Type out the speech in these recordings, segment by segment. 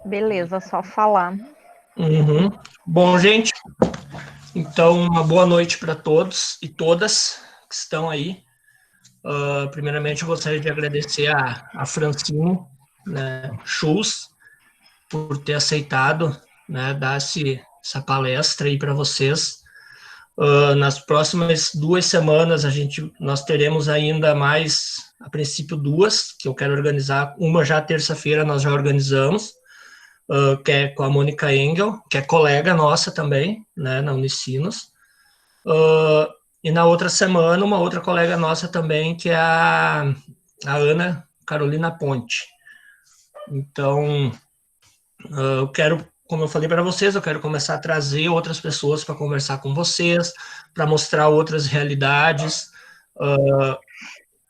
Beleza, só falar. Uhum. Bom, gente, então uma boa noite para todos e todas que estão aí. Primeiramente, eu gostaria de agradecer a Francine, né, Schulz, por ter aceitado, né, dar essa palestra aí para vocês. Nas próximas 2 semanas, nós teremos ainda mais, a princípio, duas, que eu quero organizar. Uma já terça-feira nós já organizamos, que é com a Mônica Engel, que é colega nossa também, né, na Unicinos. E na outra semana, uma outra colega nossa também, que é a Ana Carolina Ponte. Então, eu quero, como eu falei para vocês, eu quero começar a trazer outras pessoas para conversar com vocês, para mostrar outras realidades,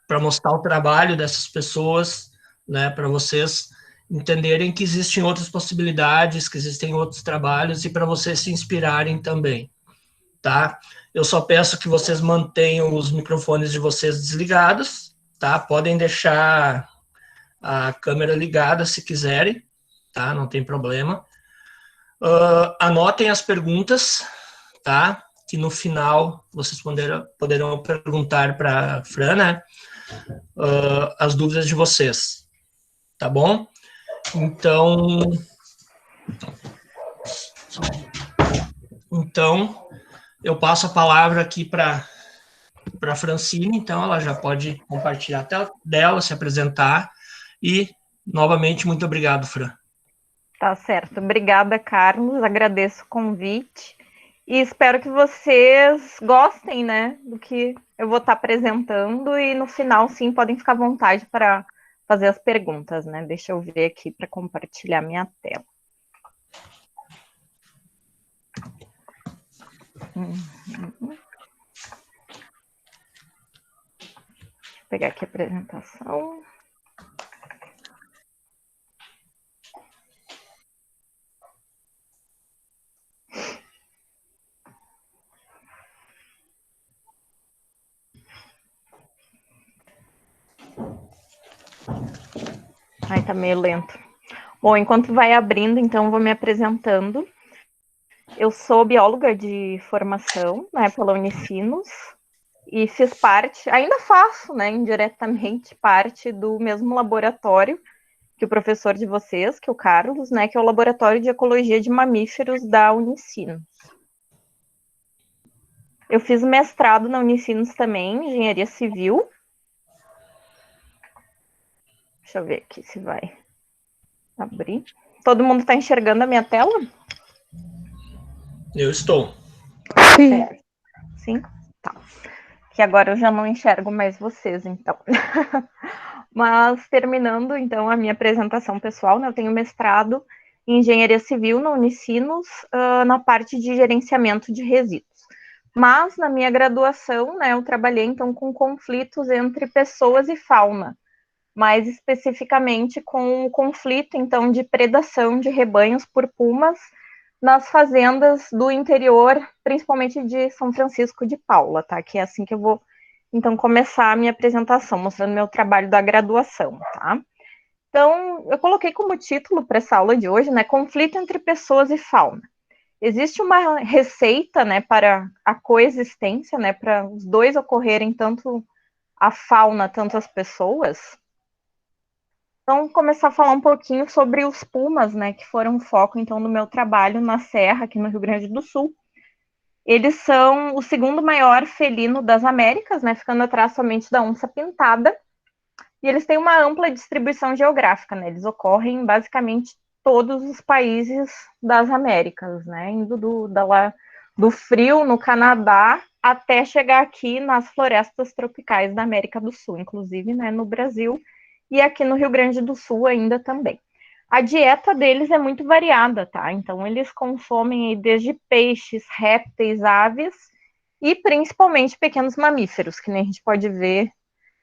para mostrar o trabalho dessas pessoas, né, para vocês entenderem que existem outras possibilidades, que existem outros trabalhos e para vocês se inspirarem também, tá? Eu só peço que vocês mantenham os microfones de vocês desligados, tá? Podem deixar a câmera ligada se quiserem, tá? Não tem problema. Anotem as perguntas, tá? Que no final vocês poderão perguntar para a Fran, né? As dúvidas de vocês, tá bom? Então, eu passo a palavra aqui para a Francine, então ela já pode compartilhar a tela dela, se apresentar e, novamente, muito obrigado, Fran. Tá certo. Obrigada, Carlos. Agradeço o convite e espero que vocês gostem, né, do que eu vou estar apresentando e no final, sim, podem ficar à vontade para fazer as perguntas, né? Deixa eu ver aqui para compartilhar minha tela. Vou pegar aqui a apresentação. Ai, tá meio lento. Bom, enquanto vai abrindo, então, vou me apresentando. Eu sou bióloga de formação, né, pela Unicinos, e fiz parte, ainda faço, né, indiretamente parte do mesmo laboratório que o professor de vocês, que é o Carlos, né, que é o Laboratório de Ecologia de Mamíferos da Unicinos. Eu fiz mestrado na Unicinos também, Engenharia Civil. Deixa eu ver aqui se vai abrir. Todo mundo está enxergando a minha tela? Eu estou. Sim. Sim? Tá. Que agora eu já não enxergo mais vocês, então. Mas terminando, então, a minha apresentação pessoal, né, eu tenho mestrado em Engenharia Civil na Unicinos, na parte de gerenciamento de resíduos. Mas, na minha graduação, né, eu trabalhei, então, com conflitos entre pessoas e fauna, mais especificamente com o conflito, então, de predação de rebanhos por pumas nas fazendas do interior, principalmente de São Francisco de Paula, tá? Que é assim que eu vou, então, começar a minha apresentação, mostrando meu trabalho da graduação, tá? Então, eu coloquei como título para essa aula de hoje, né, conflito entre pessoas e fauna. Existe uma receita, né, para a coexistência, né, para os dois ocorrerem, tanto a fauna, tanto as pessoas. Então, começar a falar um pouquinho sobre os pumas, né, que foram o foco, então, do meu trabalho na Serra, aqui no Rio Grande do Sul. Eles são o segundo maior felino das Américas, né, ficando atrás somente da onça-pintada. E eles têm uma ampla distribuição geográfica, né, eles ocorrem em basicamente todos os países das Américas, né, indo do frio no Canadá até chegar aqui nas florestas tropicais da América do Sul, inclusive, né, no Brasil e aqui no Rio Grande do Sul ainda também. A dieta deles é muito variada, tá? Então, eles consomem desde peixes, répteis, aves e principalmente pequenos mamíferos, que nem a gente pode ver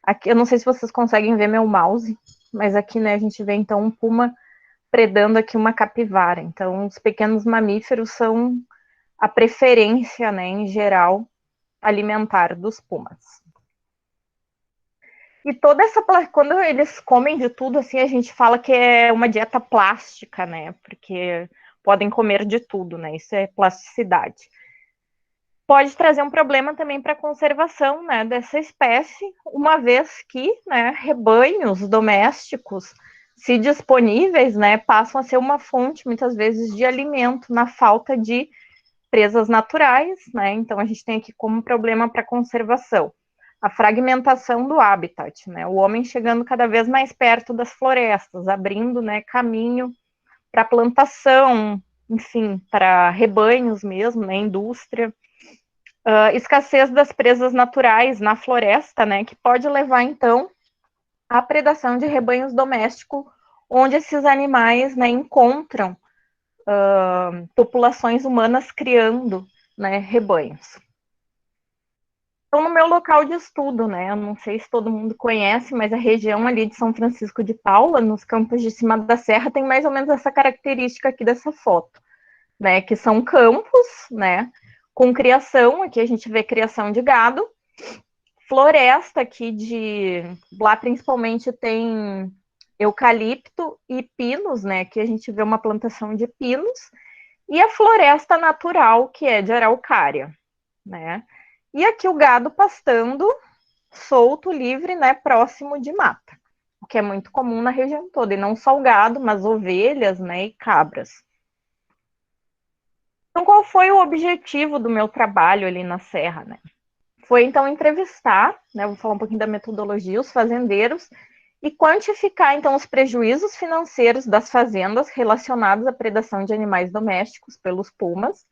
aqui. Eu não sei se vocês conseguem ver meu mouse, mas aqui, né, a gente vê então um puma predando aqui uma capivara. Então, os pequenos mamíferos são a preferência, né, em geral, alimentar dos pumas. E quando eles comem de tudo, assim, a gente fala que é uma dieta plástica, né? Porque podem comer de tudo, né? Isso é plasticidade. Pode trazer um problema também para a conservação, né, dessa espécie, uma vez que, né, rebanhos domésticos, se disponíveis, né, passam a ser uma fonte, muitas vezes, de alimento na falta de presas naturais, né? Então a gente tem aqui como problema para a conservação a fragmentação do habitat, né? O homem chegando cada vez mais perto das florestas, abrindo, né, caminho para plantação, enfim, para rebanhos mesmo, né, indústria. Escassez das presas naturais na floresta, né, que pode levar, então, à predação de rebanhos domésticos, onde esses animais, né, encontram populações humanas criando, né, rebanhos. Então, no meu local de estudo, né, eu não sei se todo mundo conhece, mas a região ali de São Francisco de Paula, nos campos de cima da serra, tem mais ou menos essa característica aqui dessa foto, né, que são campos, né, com criação, aqui a gente vê criação de gado, floresta aqui lá principalmente tem eucalipto e pinos, né, que a gente vê uma plantação de pinos, e a floresta natural, que é de araucária, né, e aqui o gado pastando solto, livre, né, próximo de mata, o que é muito comum na região toda, e não só o gado, mas ovelhas, né, e cabras. Então, qual foi o objetivo do meu trabalho ali na serra, né? Foi, então, entrevistar, né, vou falar um pouquinho da metodologia, os fazendeiros, e quantificar, então, os prejuízos financeiros das fazendas relacionados à predação de animais domésticos pelos pumas,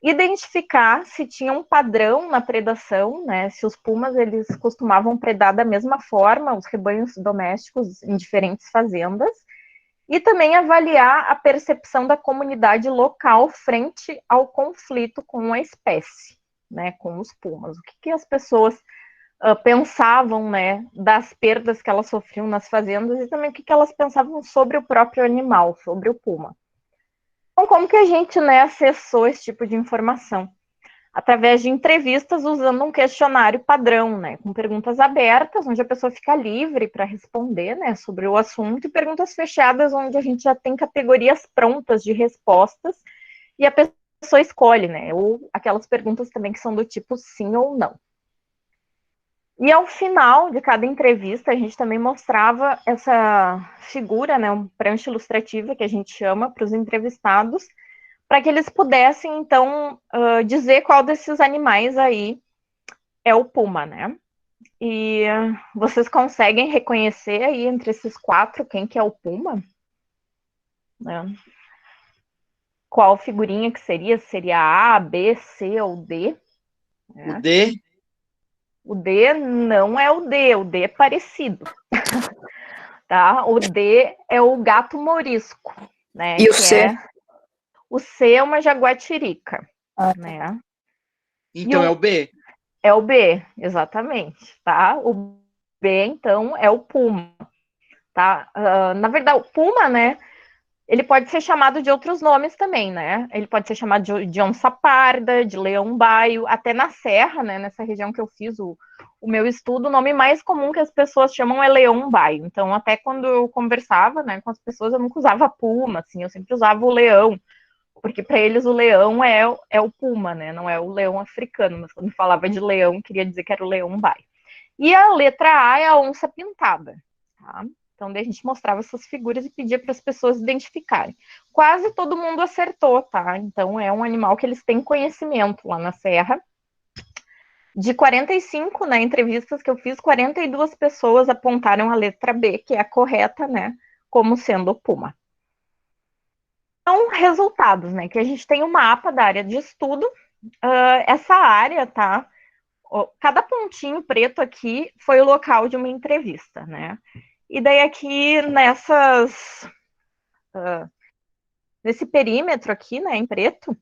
identificar se tinha um padrão na predação, né, se os pumas eles costumavam predar da mesma forma os rebanhos domésticos em diferentes fazendas, e também avaliar a percepção da comunidade local frente ao conflito com a espécie, né, com os pumas. O que as pessoas pensavam, né, das perdas que elas sofriam nas fazendas e também o que elas pensavam sobre o próprio animal, sobre o puma. Então, como que a gente, né, acessou esse tipo de informação? Através de entrevistas usando um questionário padrão, né, com perguntas abertas, onde a pessoa fica livre para responder, né, sobre o assunto, e perguntas fechadas, onde a gente já tem categorias prontas de respostas e a pessoa escolhe, né, ou aquelas perguntas também que são do tipo sim ou não. E ao final de cada entrevista, a gente também mostrava essa figura, né, um prancha ilustrativa que a gente chama para os entrevistados, para que eles pudessem, então, dizer qual desses animais aí é o puma, né? E vocês conseguem reconhecer aí entre esses 4 quem que é o puma? Né? Qual figurinha que seria? Seria A, B, C ou D? Né? O D? O D não é o D é parecido. Tá? O D é o gato morisco, né? E o C? O C é uma jaguatirica, né? Então é o B? É o B, exatamente, tá? O B, então, é o puma, tá? Na verdade, o puma, né, ele pode ser chamado de outros nomes também, né? Ele pode ser chamado de onça parda, de leão-baio, até na serra, né, nessa região que eu fiz o meu estudo, o nome mais comum que as pessoas chamam é leão-baio. Então, até quando eu conversava, né, com as pessoas, eu nunca usava puma, assim, eu sempre usava o leão, porque para eles o leão é o puma, né? Não é o leão africano, mas quando falava de leão, queria dizer que era o leão-baio. E a letra A é a onça pintada, tá? Então, daí a gente mostrava essas figuras e pedia para as pessoas identificarem. Quase todo mundo acertou, tá? Então, é um animal que eles têm conhecimento lá na serra. De 45, né, entrevistas que eu fiz, 42 pessoas apontaram a letra B, que é a correta, né, como sendo o puma. Então, resultados, né? Que a gente tem um mapa da área de estudo. Essa área, tá? Cada pontinho preto aqui foi o local de uma entrevista, né? E daí aqui nesse perímetro aqui, né, em preto,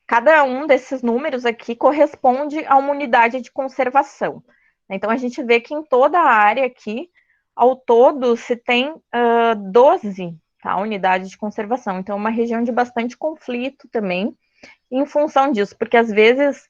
cada um desses números aqui corresponde a uma unidade de conservação. Então a gente vê que em toda a área aqui, ao todo, se tem 12, tá, unidades de conservação. Então é uma região de bastante conflito também, em função disso, porque às vezes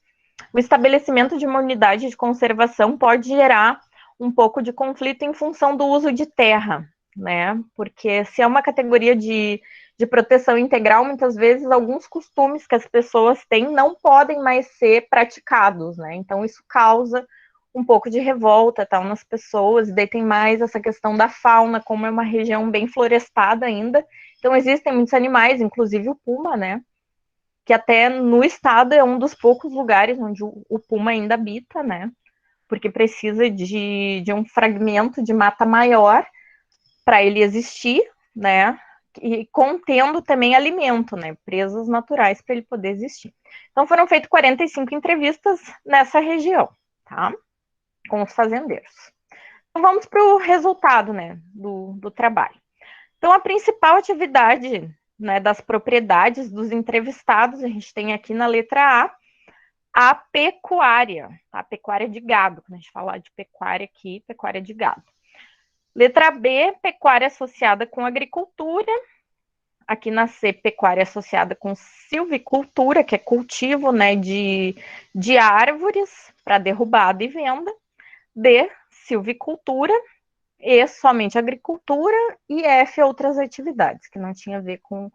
o estabelecimento de uma unidade de conservação pode gerar um pouco de conflito em função do uso de terra, né? Porque se é uma categoria de proteção integral, muitas vezes alguns costumes que as pessoas têm não podem mais ser praticados, né? Então isso causa um pouco de revolta, tal, nas pessoas, e daí tem mais essa questão da fauna, como é uma região bem florestada ainda, então existem muitos animais, inclusive o puma, né? Que até no estado é um dos poucos lugares onde o puma ainda habita, né? Porque precisa de um fragmento de mata maior para ele existir, né? E contendo também alimento, né? Presas naturais para ele poder existir. Então foram feitas 45 entrevistas nessa região, tá? Com os fazendeiros. Então vamos para o resultado, né? Do trabalho. Então a principal atividade, né, das propriedades dos entrevistados, a gente tem aqui na letra a pecuária, a pecuária de gado. Quando a gente fala de pecuária aqui, pecuária de gado. Letra B, pecuária associada com agricultura. Aqui na C, pecuária associada com silvicultura, que é cultivo, né, de árvores para derrubada e venda. D, silvicultura. E, somente agricultura. E F, outras atividades, que não tinha a ver com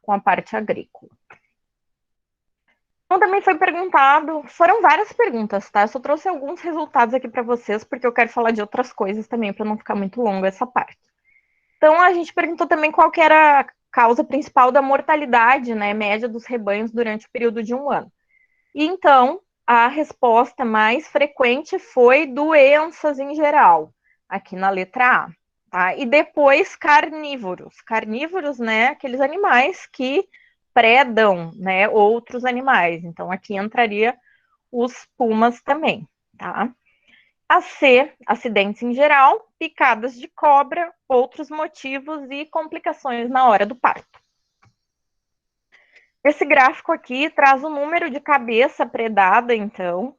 a parte agrícola. Então, também foi perguntado, foram várias perguntas, tá? Eu só trouxe alguns resultados aqui para vocês, porque eu quero falar de outras coisas também, para não ficar muito longa essa parte. Então, a gente perguntou também qual que era a causa principal da mortalidade, né, média dos rebanhos durante o período de um ano. E, então, a resposta mais frequente foi doenças em geral, aqui na letra A. Tá? E depois carnívoros. Carnívoros, né, aqueles animais que predam, né, outros animais. Então, aqui entraria os pumas também, tá? A C, acidentes em geral, picadas de cobra, outros motivos e complicações na hora do parto. Esse gráfico aqui traz o número de cabeça predada, então,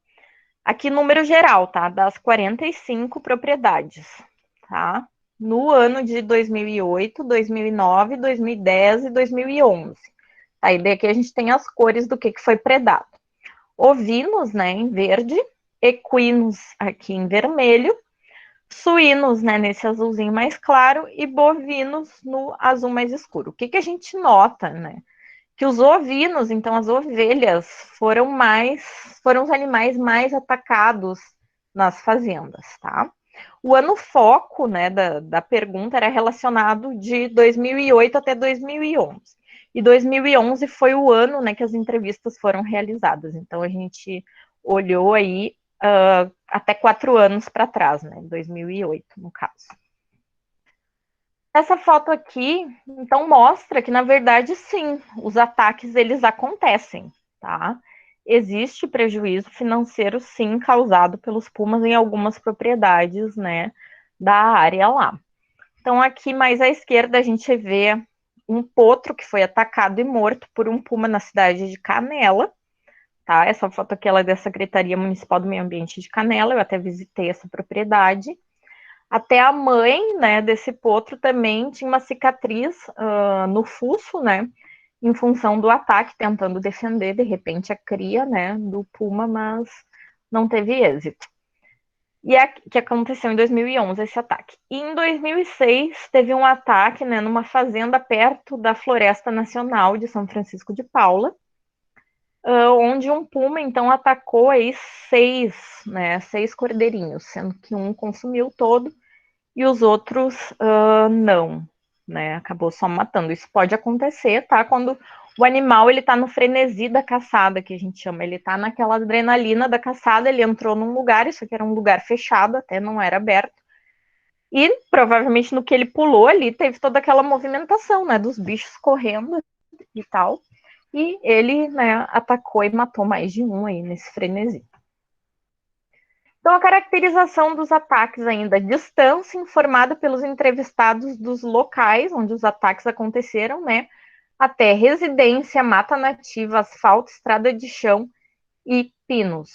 aqui número geral, tá? Das 45 propriedades, tá? No ano de 2008, 2009, 2010 e 2011. Aí daqui a gente tem as cores do que foi predado. Ovinos, né, em verde, equinos aqui em vermelho, suínos, né, nesse azulzinho mais claro, e bovinos no azul mais escuro. O que a gente nota, né? Que os ovinos, então as ovelhas, foram os animais mais atacados nas fazendas, tá? O ano foco, né, da pergunta era relacionado de 2008 até 2011. E 2011 foi o ano, né, que as entrevistas foram realizadas. Então a gente olhou aí até 4 anos para trás, né, 2008 no caso. Essa foto aqui, então, mostra que, na verdade, sim, os ataques, eles acontecem, tá? Existe prejuízo financeiro, sim, causado pelos pumas em algumas propriedades, né, da área lá. Então, aqui mais à esquerda, a gente vê um potro que foi atacado e morto por um puma na cidade de Canela, tá? Essa foto aqui, ela é da Secretaria Municipal do Meio Ambiente de Canela, eu até visitei essa propriedade. Até a mãe, né, desse potro também tinha uma cicatriz no fuço, né, em função do ataque, tentando defender, de repente, a cria, né, do puma, mas não teve êxito. E que aconteceu em 2011, esse ataque. E em 2006, teve um ataque, né, numa fazenda perto da Floresta Nacional de São Francisco de Paula, onde um puma, então, atacou aí 6 cordeirinhos, sendo que um consumiu todo, e os outros não, né? Acabou só matando. Isso pode acontecer, tá? Quando o animal ele tá no frenesi da caçada, que a gente chama, ele tá naquela adrenalina da caçada, ele entrou num lugar, isso aqui era um lugar fechado, até não era aberto, e provavelmente no que ele pulou ali, teve toda aquela movimentação, né, dos bichos correndo e tal, e ele, né, atacou e matou mais de um aí nesse frenesi. Então, a caracterização dos ataques ainda, distância informada pelos entrevistados dos locais onde os ataques aconteceram, né, até residência, mata nativa, asfalto, estrada de chão e pinos.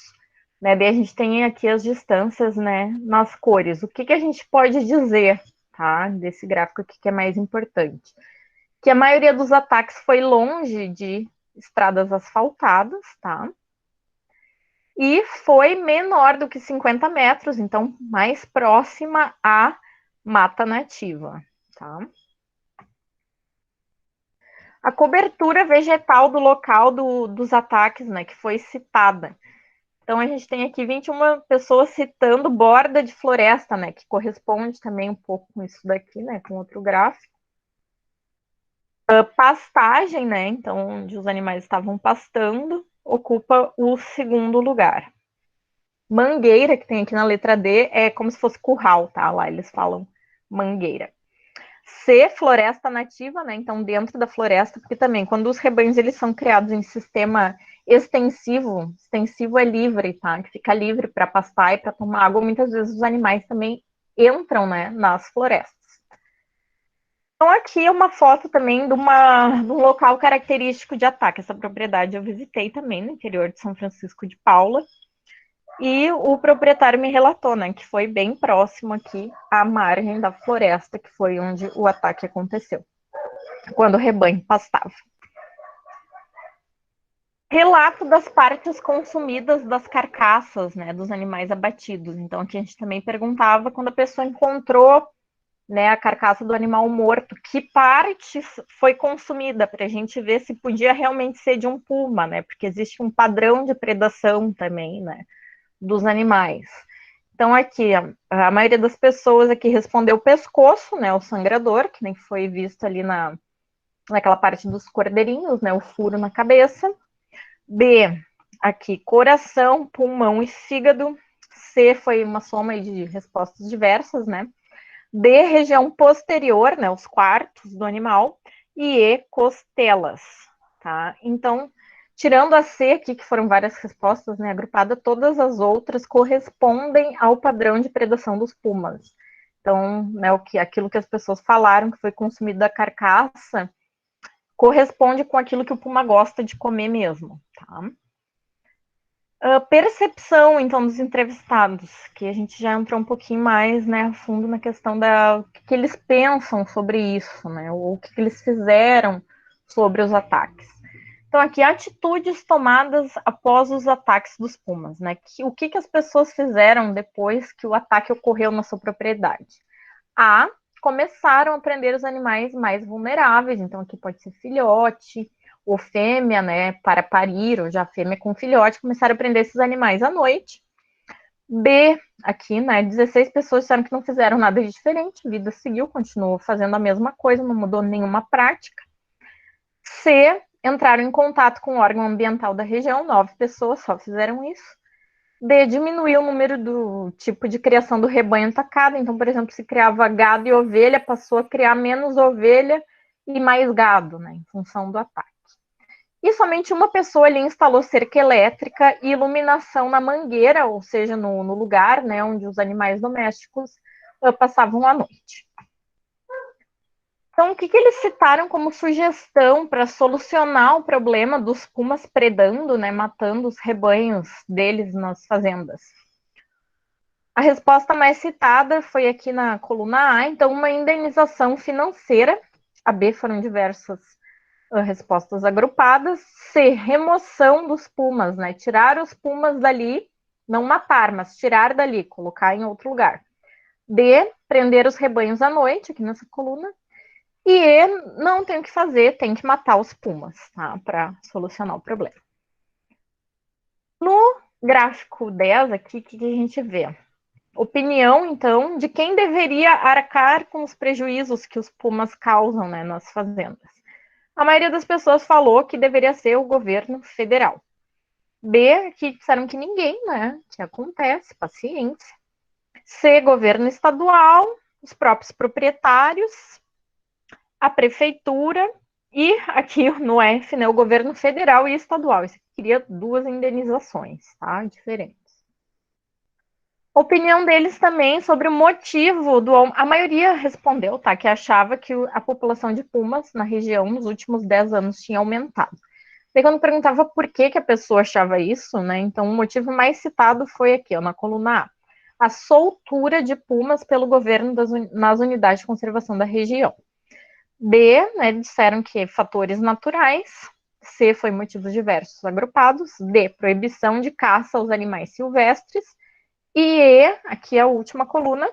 Né? Daí a gente tem aqui as distâncias, né, nas cores. O que a gente pode dizer, tá, desse gráfico aqui que é mais importante? Que a maioria dos ataques foi longe de estradas asfaltadas, tá? e foi menor do que 50 metros, então mais próxima à mata nativa, tá? A cobertura vegetal do local dos ataques, né, que foi citada. Então, a gente tem aqui 21 pessoas citando borda de floresta, né, que corresponde também um pouco com isso daqui, né, com outro gráfico. Pastagem, né, então, onde os animais estavam pastando, ocupa o segundo lugar. Mangueira, que tem aqui na letra D, é como se fosse curral, tá? Lá eles falam mangueira. C, floresta nativa, né? Então, dentro da floresta, porque também, quando os rebanhos eles são criados em sistema extensivo é livre, tá? Que fica livre para pastar e para tomar água, muitas vezes os animais também entram, né, nas florestas. Então, aqui é uma foto também de um local característico de ataque. Essa propriedade eu visitei também no interior de São Francisco de Paula. E o proprietário me relatou, né, que foi bem próximo aqui à margem da floresta, que foi onde o ataque aconteceu, quando o rebanho pastava. Relato das partes consumidas das carcaças, né, dos animais abatidos. Então, aqui a gente também perguntava, quando a pessoa encontrou, né, a carcaça do animal morto, que parte foi consumida, para a gente ver se podia realmente ser de um puma, né, porque existe um padrão de predação também, né, dos animais. Então, aqui, a maioria das pessoas aqui respondeu pescoço, né, o sangrador, que nem foi visto ali naquela parte dos cordeirinhos, né, o furo na cabeça. B, aqui, coração, pulmão e fígado. C foi uma soma de respostas diversas, né. D, região posterior, né, os quartos do animal. E E, costelas, tá? Então, tirando a C aqui, que foram várias respostas, né, agrupada, todas as outras correspondem ao padrão de predação dos pumas. Então, né, aquilo que as pessoas falaram que foi consumido da carcaça corresponde com aquilo que o puma gosta de comer mesmo, tá? Percepção, então, dos entrevistados, que a gente já entrou um pouquinho mais, né, a fundo na questão o que eles pensam sobre isso, né, ou o que eles fizeram sobre os ataques. Então, aqui, atitudes tomadas após os ataques dos pumas, né? O que as pessoas fizeram depois que o ataque ocorreu na sua propriedade? A, começaram a prender os animais mais vulneráveis, então aqui pode ser filhote, ou fêmea, né, para parir, ou já fêmea com filhote, começaram a prender esses animais à noite. B, aqui, né, 16 pessoas disseram que não fizeram nada de diferente, a vida seguiu, continuou fazendo a mesma coisa, não mudou nenhuma prática. C, entraram em contato com o órgão ambiental da região, 9 pessoas só fizeram isso. D, diminuiu o número do tipo de criação do rebanho atacado. Então, por exemplo, se criava gado e ovelha, passou a criar menos ovelha e mais gado, né, em função do ataque. E somente uma pessoa ali instalou cerca elétrica e iluminação na mangueira, ou seja, no lugar, né, onde os animais domésticos passavam a noite. Então, o que eles citaram como sugestão para solucionar o problema dos pumas predando, né, matando os rebanhos deles nas fazendas? A resposta mais citada foi aqui na coluna A, então, uma indenização financeira. A B foram diversas respostas agrupadas. C, remoção dos pumas, né, tirar os pumas dali, não matar, mas tirar dali, colocar em outro lugar. D, prender os rebanhos à noite, aqui nessa coluna. E não tem o que fazer, tem que matar os pumas, tá? Para solucionar o problema. No gráfico 10 aqui, o que a gente vê? Opinião, então, de quem deveria arcar com os prejuízos que os pumas causam, né, nas fazendas. A maioria das pessoas falou que deveria ser o governo federal. B, que disseram que ninguém, né? Que acontece, paciência. C, governo estadual, os próprios proprietários, a prefeitura e aqui no F, né, o governo federal e estadual. Isso queria duas indenizações, tá? Diferentes. Opinião deles também sobre o motivo do... A maioria respondeu, tá? Que achava que a população de pumas na região nos últimos 10 anos tinha aumentado. Daí quando perguntava por que a pessoa achava isso, né? Então o motivo mais citado foi aqui, ó, na coluna A. A soltura de pumas pelo governo nas unidades de conservação da região. B, né, disseram que fatores naturais. C foi motivos diversos agrupados. D, proibição de caça aos animais silvestres. E E, aqui é a última coluna,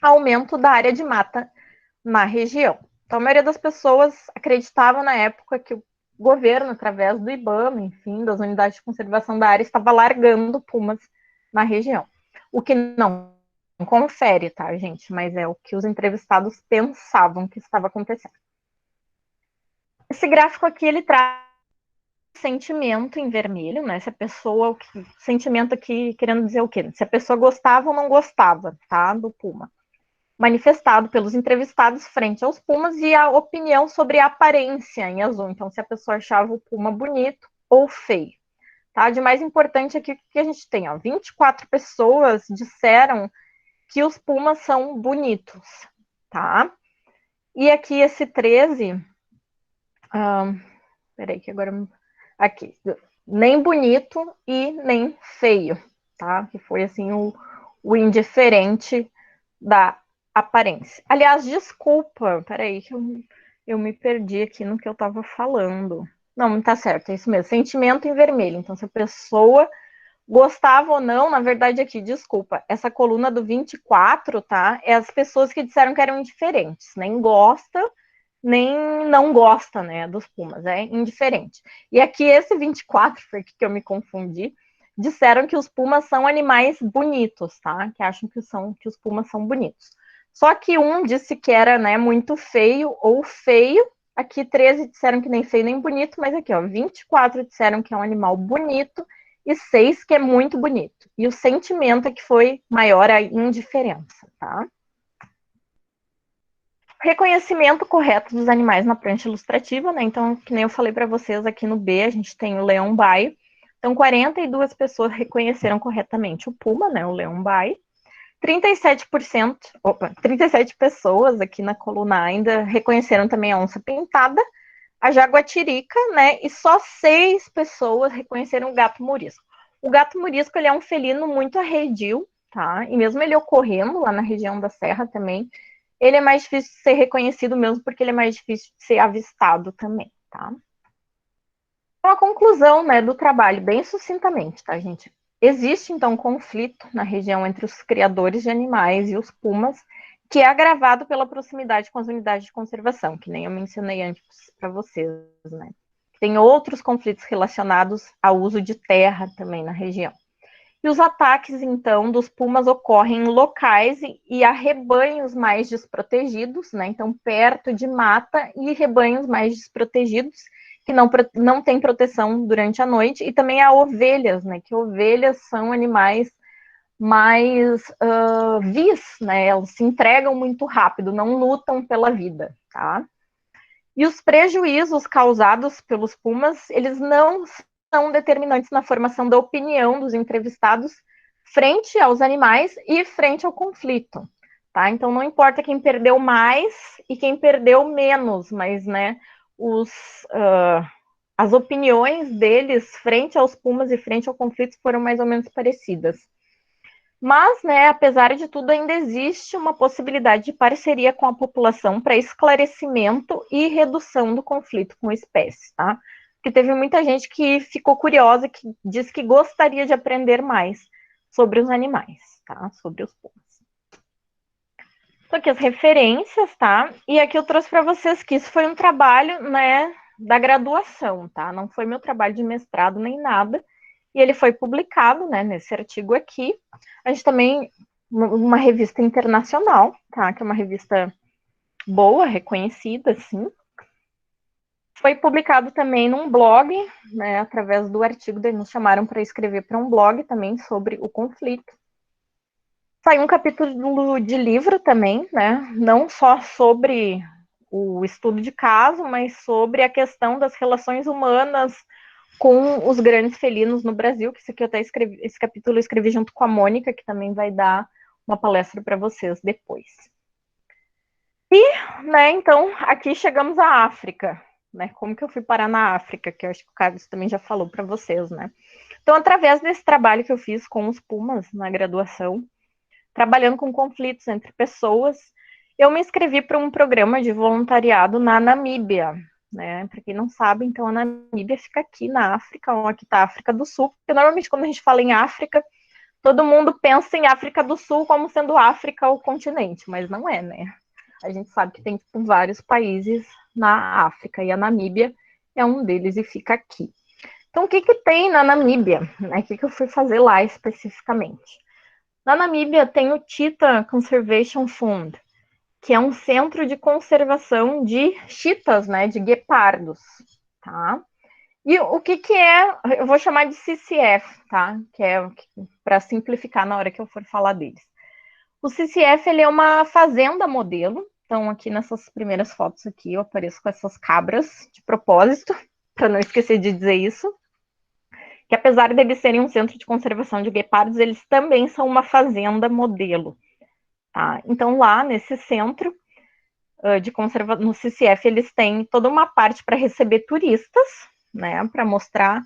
aumento da área de mata na região. Então, a maioria das pessoas acreditava na época que o governo, através do IBAMA, enfim, das unidades de conservação da área, estava largando pumas na região. O que não confere, tá, gente? Mas é o que os entrevistados pensavam que estava acontecendo. Esse gráfico aqui, ele traz sentimento em vermelho, né? Se a pessoa, sentimento aqui querendo dizer o quê? Se a pessoa gostava ou não gostava, tá, do puma. Manifestado pelos entrevistados frente aos pumas e a opinião sobre a aparência em azul. Então, se a pessoa achava o puma bonito ou feio. Tá? De mais importante aqui que a gente tem, ó, 24 pessoas disseram que os pumas são bonitos, tá? E aqui esse 13, peraí que agora, aqui, nem bonito e nem feio, tá? Que foi assim o indiferente da aparência. Aliás, desculpa, peraí que eu me perdi aqui no que eu estava falando. Não, tá certo, é isso mesmo, sentimento em vermelho. Então, se a pessoa gostava ou não, na verdade aqui, desculpa, essa coluna do 24, tá? É as pessoas que disseram que eram indiferentes, nem gosta, nem não gosta, né, dos pumas, é indiferente. E aqui esse 24, foi aqui que eu me confundi, disseram que os pumas são animais bonitos, tá? Que acham que os pumas são bonitos. Só que um disse que era, né, muito feio ou feio. Aqui 13 disseram que nem feio nem bonito, mas aqui, ó, 24 disseram que é um animal bonito e 6 que é muito bonito. E o sentimento é que foi maior a indiferença, tá? Reconhecimento correto dos animais na prancha ilustrativa, né? Então, que nem eu falei para vocês aqui no B, a gente tem o leão-baio. Então, 42 pessoas reconheceram corretamente o puma, né, o leão-baio. 37%, 37 pessoas aqui na coluna ainda reconheceram também a onça-pintada, a jaguatirica, né? E só 6 pessoas reconheceram o gato morisco. O gato morisco, ele é um felino muito arredio, tá? E mesmo ele ocorrendo lá na região da Serra também, ele é mais difícil de ser reconhecido mesmo porque ele é mais difícil de ser avistado também, tá? Então, a conclusão, né, do trabalho, bem sucintamente, tá, gente? Existe, então, um conflito na região entre os criadores de animais e os pumas, que é agravado pela proximidade com as unidades de conservação, que nem eu mencionei antes para vocês, né? Tem outros conflitos relacionados ao uso de terra também na região. E os ataques, então, dos pumas ocorrem em locais e há rebanhos mais desprotegidos, né? Então, perto de mata e rebanhos mais desprotegidos, que não têm proteção durante a noite, e também há ovelhas, né? Que ovelhas são animais mais vis, né? Elas se entregam muito rápido, não lutam pela vida, tá? E os prejuízos causados pelos pumas, eles não são determinantes na formação da opinião dos entrevistados frente aos animais e frente ao conflito, tá? Então não importa quem perdeu mais e quem perdeu menos, mas, né, as opiniões deles frente aos pumas e frente ao conflito foram mais ou menos parecidas. Mas, né, apesar de tudo, ainda existe uma possibilidade de parceria com a população para esclarecimento e redução do conflito com espécies, tá? Porque teve muita gente que ficou curiosa, que disse que gostaria de aprender mais sobre os animais, tá? Sobre os pumas. Então, aqui as referências, tá? E aqui eu trouxe para vocês que isso foi um trabalho, né, da graduação, tá? Não foi meu trabalho de mestrado nem nada. E ele foi publicado, né, nesse artigo aqui. A gente também, uma revista internacional, tá? Que é uma revista boa, reconhecida, assim. Foi publicado também num blog, né, através do artigo, daí nos chamaram para escrever para um blog também sobre o conflito. Saiu um capítulo de livro também, né? Não só sobre o estudo de caso, mas sobre a questão das relações humanas com os grandes felinos no Brasil, que isso aqui eu até escrevi, esse capítulo eu escrevi junto com a Mônica, que também vai dar uma palestra para vocês depois. E, né, então, aqui chegamos à África, né? Como que eu fui parar na África, que eu acho que o Carlos também já falou para vocês, né? Então, através desse trabalho que eu fiz com os pumas na graduação, trabalhando com conflitos entre pessoas, eu me inscrevi para um programa de voluntariado na Namíbia, né? Para quem não sabe, então a Namíbia fica aqui na África, ou aqui está a África do Sul, porque normalmente quando a gente fala em África, todo mundo pensa em África do Sul como sendo África o continente, mas não é, né? A gente sabe que tem tipo, vários países na África, e a Namíbia é um deles e fica aqui. Então, o que tem na Namíbia? Né? O que eu fui fazer lá especificamente? Na Namíbia tem o Cheetah Conservation Fund, que é um centro de conservação de cheetahs, né, de guepardos, tá? E o que é, eu vou chamar de CCF, tá? Que é para simplificar na hora que eu for falar deles. O CCF, ele é uma fazenda modelo, então aqui nessas primeiras fotos aqui eu apareço com essas cabras de propósito, para não esquecer de dizer isso, que apesar deles serem um centro de conservação de guepardos, eles também são uma fazenda modelo, tá? Então lá nesse centro de conservação, no CCF, eles têm toda uma parte para receber turistas, né, para mostrar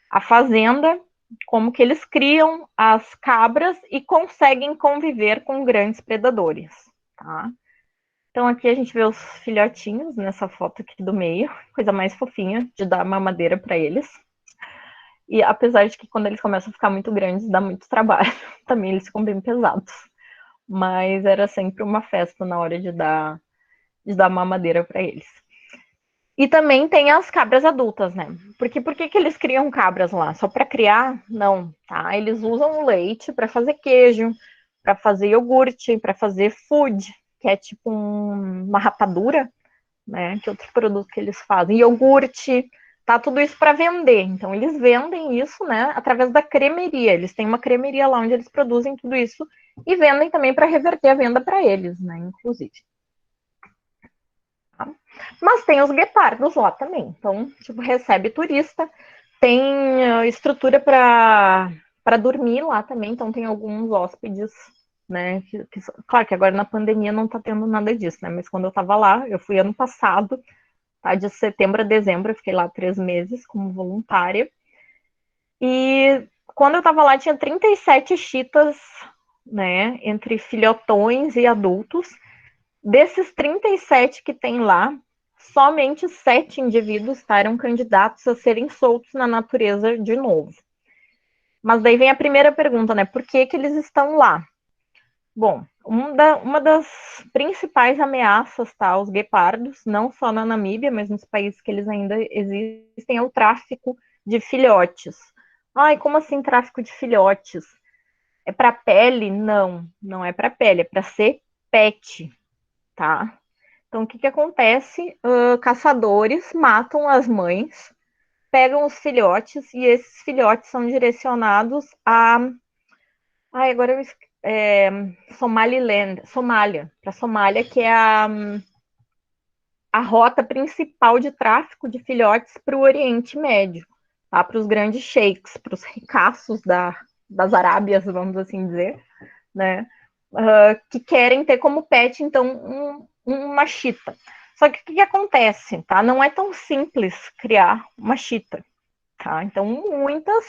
a fazenda, como que eles criam as cabras e conseguem conviver com grandes predadores, tá? Então aqui a gente vê os filhotinhos nessa foto aqui do meio, coisa mais fofinha de dar mamadeira para eles. E apesar de que quando eles começam a ficar muito grandes, dá muito trabalho, também eles ficam bem pesados. Mas era sempre uma festa na hora de dar mamadeira para eles. E também tem as cabras adultas, né? Porque por que eles criam cabras lá? Só para criar? Não, tá? Eles usam o leite para fazer queijo, para fazer iogurte, para fazer food, que é tipo uma rapadura, né? Que é outro produto que eles fazem. Iogurte, tá? Tudo isso para vender. Então eles vendem isso, né? Através da cremeria. Eles têm uma cremeria lá onde eles produzem tudo isso e vendem também para reverter a venda para eles, né? Inclusive. Mas tem os guepardos lá também. Então, tipo, recebe turista. Tem estrutura para dormir lá também. Então, tem alguns hóspedes, né? Claro que agora na pandemia não tá tendo nada disso, né? Mas quando eu tava lá, eu fui ano passado, tá? De setembro a dezembro, eu fiquei lá 3 meses como voluntária. E quando eu tava lá, tinha 37 cheetahs, né? Entre filhotões e adultos. Desses 37 que tem lá, somente 7 indivíduos eram candidatos a serem soltos na natureza de novo. Mas daí vem a primeira pergunta, né? Por que eles estão lá? Bom, uma das principais ameaças tá, aos guepardos, não só na Namíbia, mas nos países que eles ainda existem, é o tráfico de filhotes. Ai, como assim tráfico de filhotes? É para pele? Não, não é para pele, é para ser pet, tá? Então, o que acontece? Caçadores matam as mães, pegam os filhotes, e esses filhotes são direcionados a... Ai, agora eu Somália, para Somália, que é a rota principal de tráfico de filhotes para o Oriente Médio, tá? Para os grandes sheiks, para os ricaços das Arábias, vamos assim dizer, né? Que querem ter como pet, então, uma chita. Só que o que acontece, tá? Não é tão simples criar uma chita, tá? Então, muitas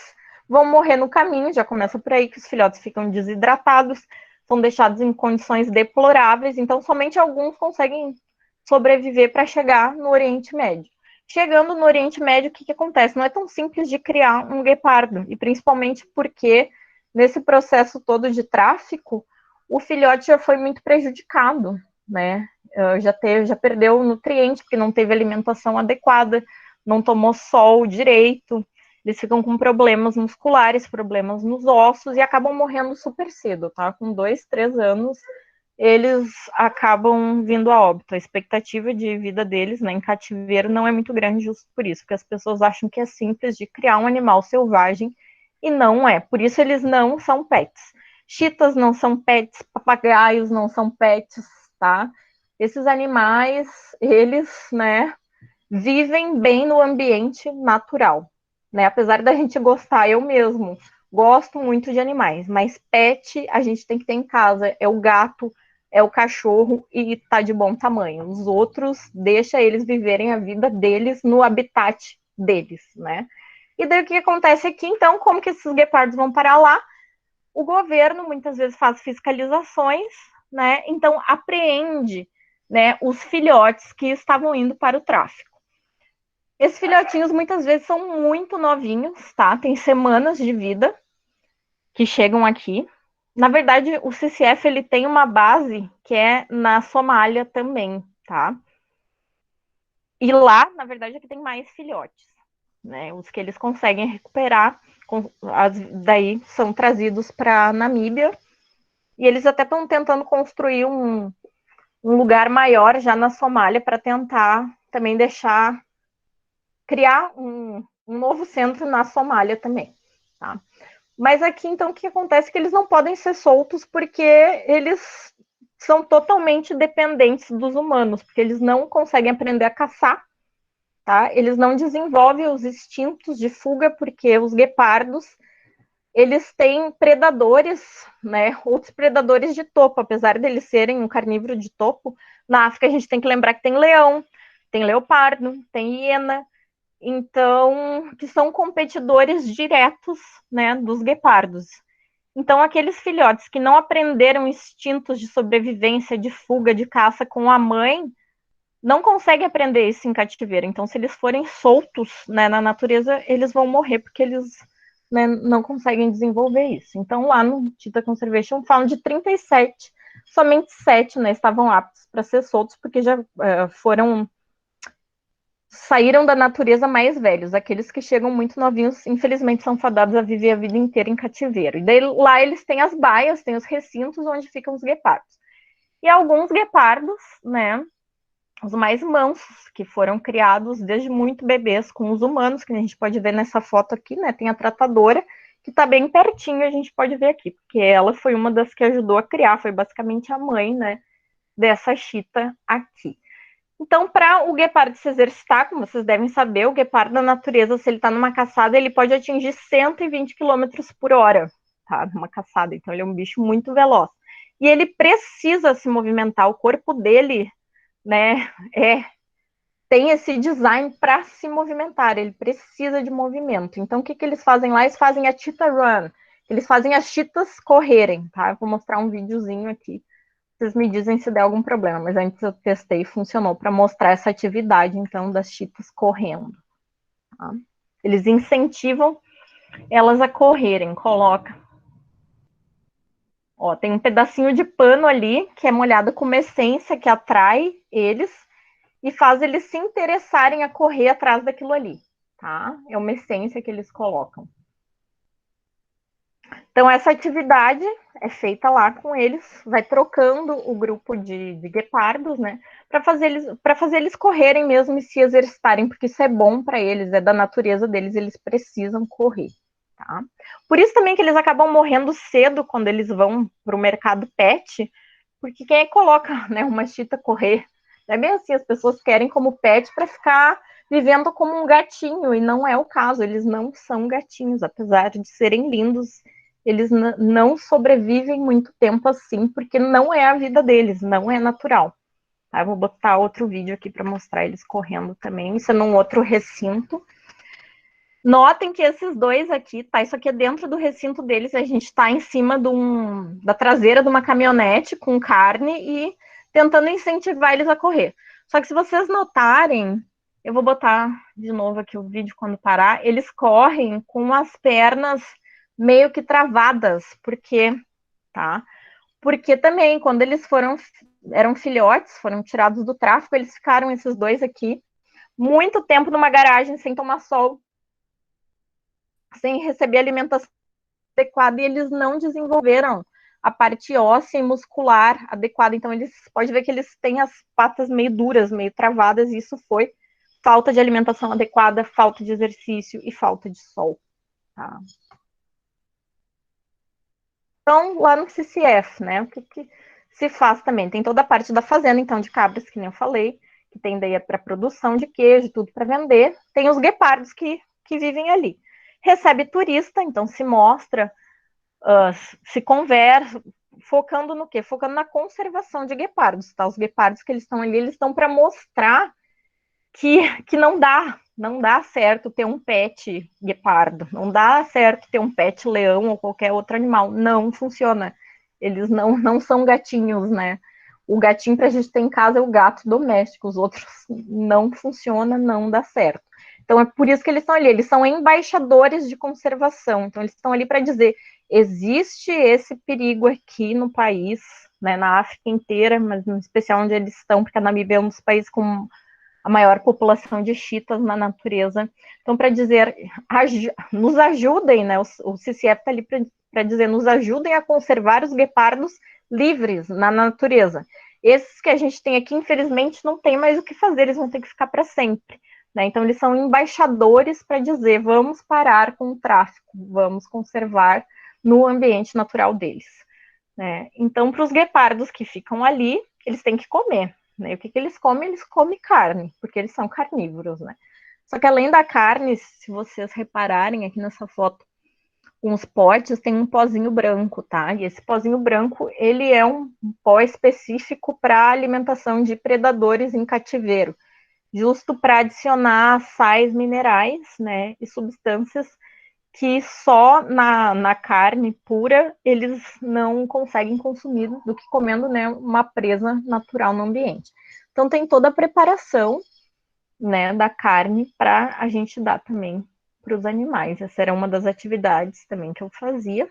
vão morrer no caminho, já começa por aí que os filhotes ficam desidratados, são deixados em condições deploráveis, então somente alguns conseguem sobreviver para chegar no Oriente Médio. Chegando no Oriente Médio, o que acontece? Não é tão simples de criar um guepardo, e principalmente porque nesse processo todo de tráfico, o filhote já foi muito prejudicado, né? Já perdeu nutrientes, porque não teve alimentação adequada, não tomou sol direito, eles ficam com problemas musculares, problemas nos ossos e acabam morrendo super cedo, tá? Com 2, 3 anos, eles acabam vindo a óbito. A expectativa de vida deles, né, em cativeiro não é muito grande justo por isso, porque as pessoas acham que é simples de criar um animal selvagem e não é. Por isso eles não são pets. Cheetahs não são pets, papagaios não são pets, tá? Esses animais, eles, né, vivem bem no ambiente natural, né? Apesar da gente gostar, eu mesmo gosto muito de animais, mas pet a gente tem que ter em casa, é o gato, é o cachorro e tá de bom tamanho. Os outros, deixa eles viverem a vida deles no habitat deles, né? E daí o que acontece aqui, então, como que esses guepardos vão parar lá? O governo muitas vezes faz fiscalizações, né? Então apreende, né, os filhotes que estavam indo para o tráfico. Esses filhotinhos muitas vezes são muito novinhos, tá? Tem semanas de vida que chegam aqui. Na verdade, o CCF ele tem uma base que é na Somália também, tá? E lá, na verdade, é que tem mais filhotes, né? Os que eles conseguem recuperar, daí são trazidos para Namíbia. E eles até estão tentando construir um lugar maior já na Somália para tentar também criar um novo centro na Somália também, tá? Mas aqui, então, o que acontece é que eles não podem ser soltos porque eles são totalmente dependentes dos humanos, porque eles não conseguem aprender a caçar, tá? Eles não desenvolvem os instintos de fuga, porque os guepardos, eles têm predadores, né? Outros predadores de topo, apesar deles serem um carnívoro de topo. Na África, a gente tem que lembrar que tem leão, tem leopardo, tem hiena, então, que são competidores diretos, né, dos guepardos. Então, aqueles filhotes que não aprenderam instintos de sobrevivência, de fuga, de caça com a mãe, não conseguem aprender isso em cativeiro. Então, se eles forem soltos, né, na natureza, eles vão morrer porque eles, né, não conseguem desenvolver isso. Então, lá no Cheetah Conservation falam de 37, somente 7, né, estavam aptos para ser soltos porque já saíram da natureza mais velhos. Aqueles que chegam muito novinhos, infelizmente, são fadados a viver a vida inteira em cativeiro. E daí, lá eles têm as baias, têm os recintos onde ficam os guepardos. E alguns guepardos, né, os mais mansos, que foram criados desde muito bebês com os humanos, que a gente pode ver nessa foto aqui, né, tem a tratadora, que está bem pertinho, a gente pode ver aqui, porque ela foi uma das que ajudou a criar, foi basicamente a mãe, né, dessa chita aqui. Então, para o guepardo se exercitar, como vocês devem saber, o guepardo da natureza, se ele está numa caçada, ele pode atingir 120 km por hora, tá? Numa caçada. Então, ele é um bicho muito veloz. E ele precisa se movimentar, o corpo dele, né, tem esse design para se movimentar, ele precisa de movimento. Então, o que eles fazem lá? Eles fazem a cheetah run, eles fazem as cheetahs correrem, tá? Eu vou mostrar um videozinho aqui. Vocês me dizem se der algum problema, mas antes eu testei e funcionou para mostrar essa atividade, então, das cheetahs correndo. Tá? Eles incentivam elas a correrem, coloca. Ó, tem um pedacinho de pano ali, que é molhado com uma essência que atrai eles e faz eles se interessarem a correr atrás daquilo ali, tá? É uma essência que eles colocam. Então, essa atividade é feita lá com eles, vai trocando o grupo de guepardos, né? Para fazer eles correrem mesmo e se exercitarem, porque isso é bom para eles, é da natureza deles, eles precisam correr. Tá? Por isso também que eles acabam morrendo cedo quando eles vão para o mercado pet, porque quem é que coloca, né, uma chita correr? É bem assim, as pessoas querem como pet para ficar vivendo como um gatinho, e não é o caso, eles não são gatinhos, apesar de serem lindos, eles não sobrevivem muito tempo assim, porque não é a vida deles, não é natural. Tá? Eu vou botar outro vídeo aqui para mostrar eles correndo também, isso é num outro recinto. Notem que esses dois aqui, tá? Isso aqui é dentro do recinto deles, a gente está em cima da traseira de uma caminhonete com carne e tentando incentivar eles a correr. Só que se vocês notarem, eu vou botar de novo aqui o vídeo quando parar, eles correm com as pernas meio que travadas, tá? Porque também, quando eles eram filhotes, foram tirados do tráfico, eles ficaram, esses dois aqui, muito tempo numa garagem sem tomar sol, sem receber alimentação adequada, e eles não desenvolveram a parte óssea e muscular adequada. Então, eles pode ver que eles têm as patas meio duras, meio travadas, e isso foi falta de alimentação adequada, falta de exercício e falta de sol. Tá? Então, lá no CCF, né, o que se faz também? Tem toda a parte da fazenda, então, de cabras, que nem eu falei, que tem daí para produção de queijo, tudo para vender. Tem os guepardos que vivem ali. Recebe turista, então se mostra, se conversa, focando no quê? Focando na conservação de guepardos, tá? Os guepardos que eles estão ali, eles estão para mostrar que não dá certo ter um pet guepardo, não dá certo ter um pet leão ou qualquer outro animal, não funciona. Eles não são gatinhos, né? O gatinho para a gente ter em casa é o gato doméstico, os outros não funciona, não dá certo. Então, é por isso que eles estão ali. Eles são embaixadores de conservação. Então, eles estão ali para dizer, existe esse perigo aqui no país, né, na África inteira, mas em especial onde eles estão, porque a Namíbia é um dos países com a maior população de chitas na natureza. Então, para dizer, nos ajudem, né? O CCF está ali para dizer, nos ajudem a conservar os guepardos livres na natureza. Esses que a gente tem aqui, infelizmente, não tem mais o que fazer, eles vão ter que ficar para sempre. Né? Então, eles são embaixadores para dizer, vamos parar com o tráfico, vamos conservar no ambiente natural deles. Né? Então, para os guepardos que ficam ali, eles têm que comer. Né? O que eles comem? Eles comem carne, porque eles são carnívoros, né? Só que além da carne, se vocês repararem aqui nessa foto, uns potes tem um pozinho branco, tá? E esse pozinho branco, ele é um pó específico para alimentação de predadores em cativeiro, justo para adicionar sais minerais, né, e substâncias que só na carne pura eles não conseguem consumir do que comendo, né, uma presa natural no ambiente. Então tem toda a preparação, né, da carne para a gente dar também para os animais. Essa era uma das atividades também que eu fazia.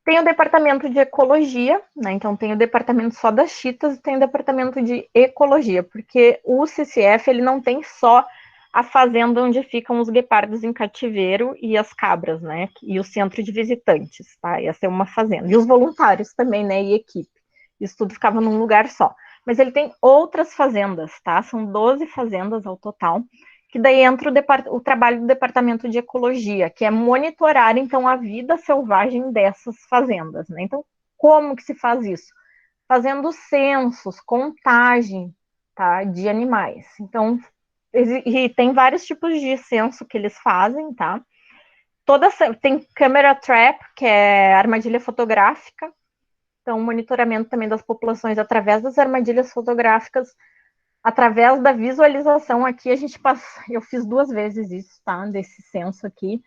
Tem o departamento de ecologia, né, então tem o departamento só das chitas e tem o departamento de ecologia, porque o CCF ele não tem só a fazenda onde ficam os guepardos em cativeiro e as cabras, né? E o centro de visitantes, tá? Essa é uma fazenda. E os voluntários também, né? E equipe. Isso tudo ficava num lugar só. Mas ele tem outras fazendas, tá? São 12 fazendas ao total, que daí entra o trabalho do departamento de ecologia, que é monitorar, então, a vida selvagem dessas fazendas, né? Então, como que se faz isso? Fazendo censos, contagem, tá? De animais. Então, e tem vários tipos de censo que eles fazem, tá? Tem camera trap, que é armadilha fotográfica, então monitoramento também das populações através das armadilhas fotográficas, através da visualização aqui, eu fiz 2 vezes isso, tá? Desse censo aqui,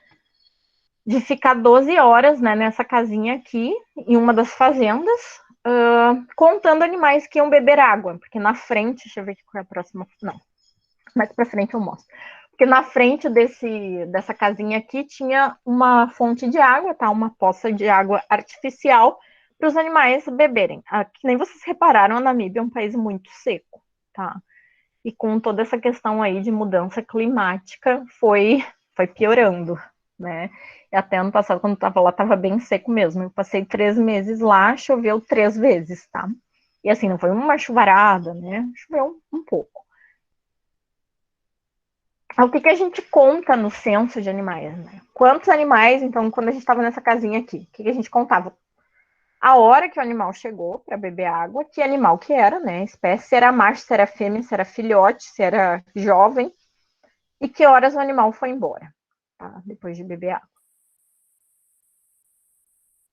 de ficar 12 horas, né, nessa casinha aqui, em uma das fazendas, contando animais que iam beber água, porque na frente, deixa eu ver aqui qual é a próxima, não, mais para frente eu mostro. Porque na frente dessa casinha aqui tinha uma fonte de água, tá? Uma poça de água artificial para os animais beberem. Que nem vocês repararam, a Namíbia é um país muito seco, tá? E com toda essa questão aí de mudança climática, foi piorando, né? E até ano passado, quando eu estava lá, estava bem seco mesmo. Eu passei 3 meses lá, choveu 3 vezes, tá? E assim, não foi uma chuvarada, né? Choveu um pouco. O que a gente conta no censo de animais, né? Quantos animais, então, quando a gente estava nessa casinha aqui, o que a gente contava? A hora que o animal chegou para beber água, que animal que era, né? Espécie, se era macho, se era fêmea, se era filhote, se era jovem, e que horas o animal foi embora, tá? Depois de beber água.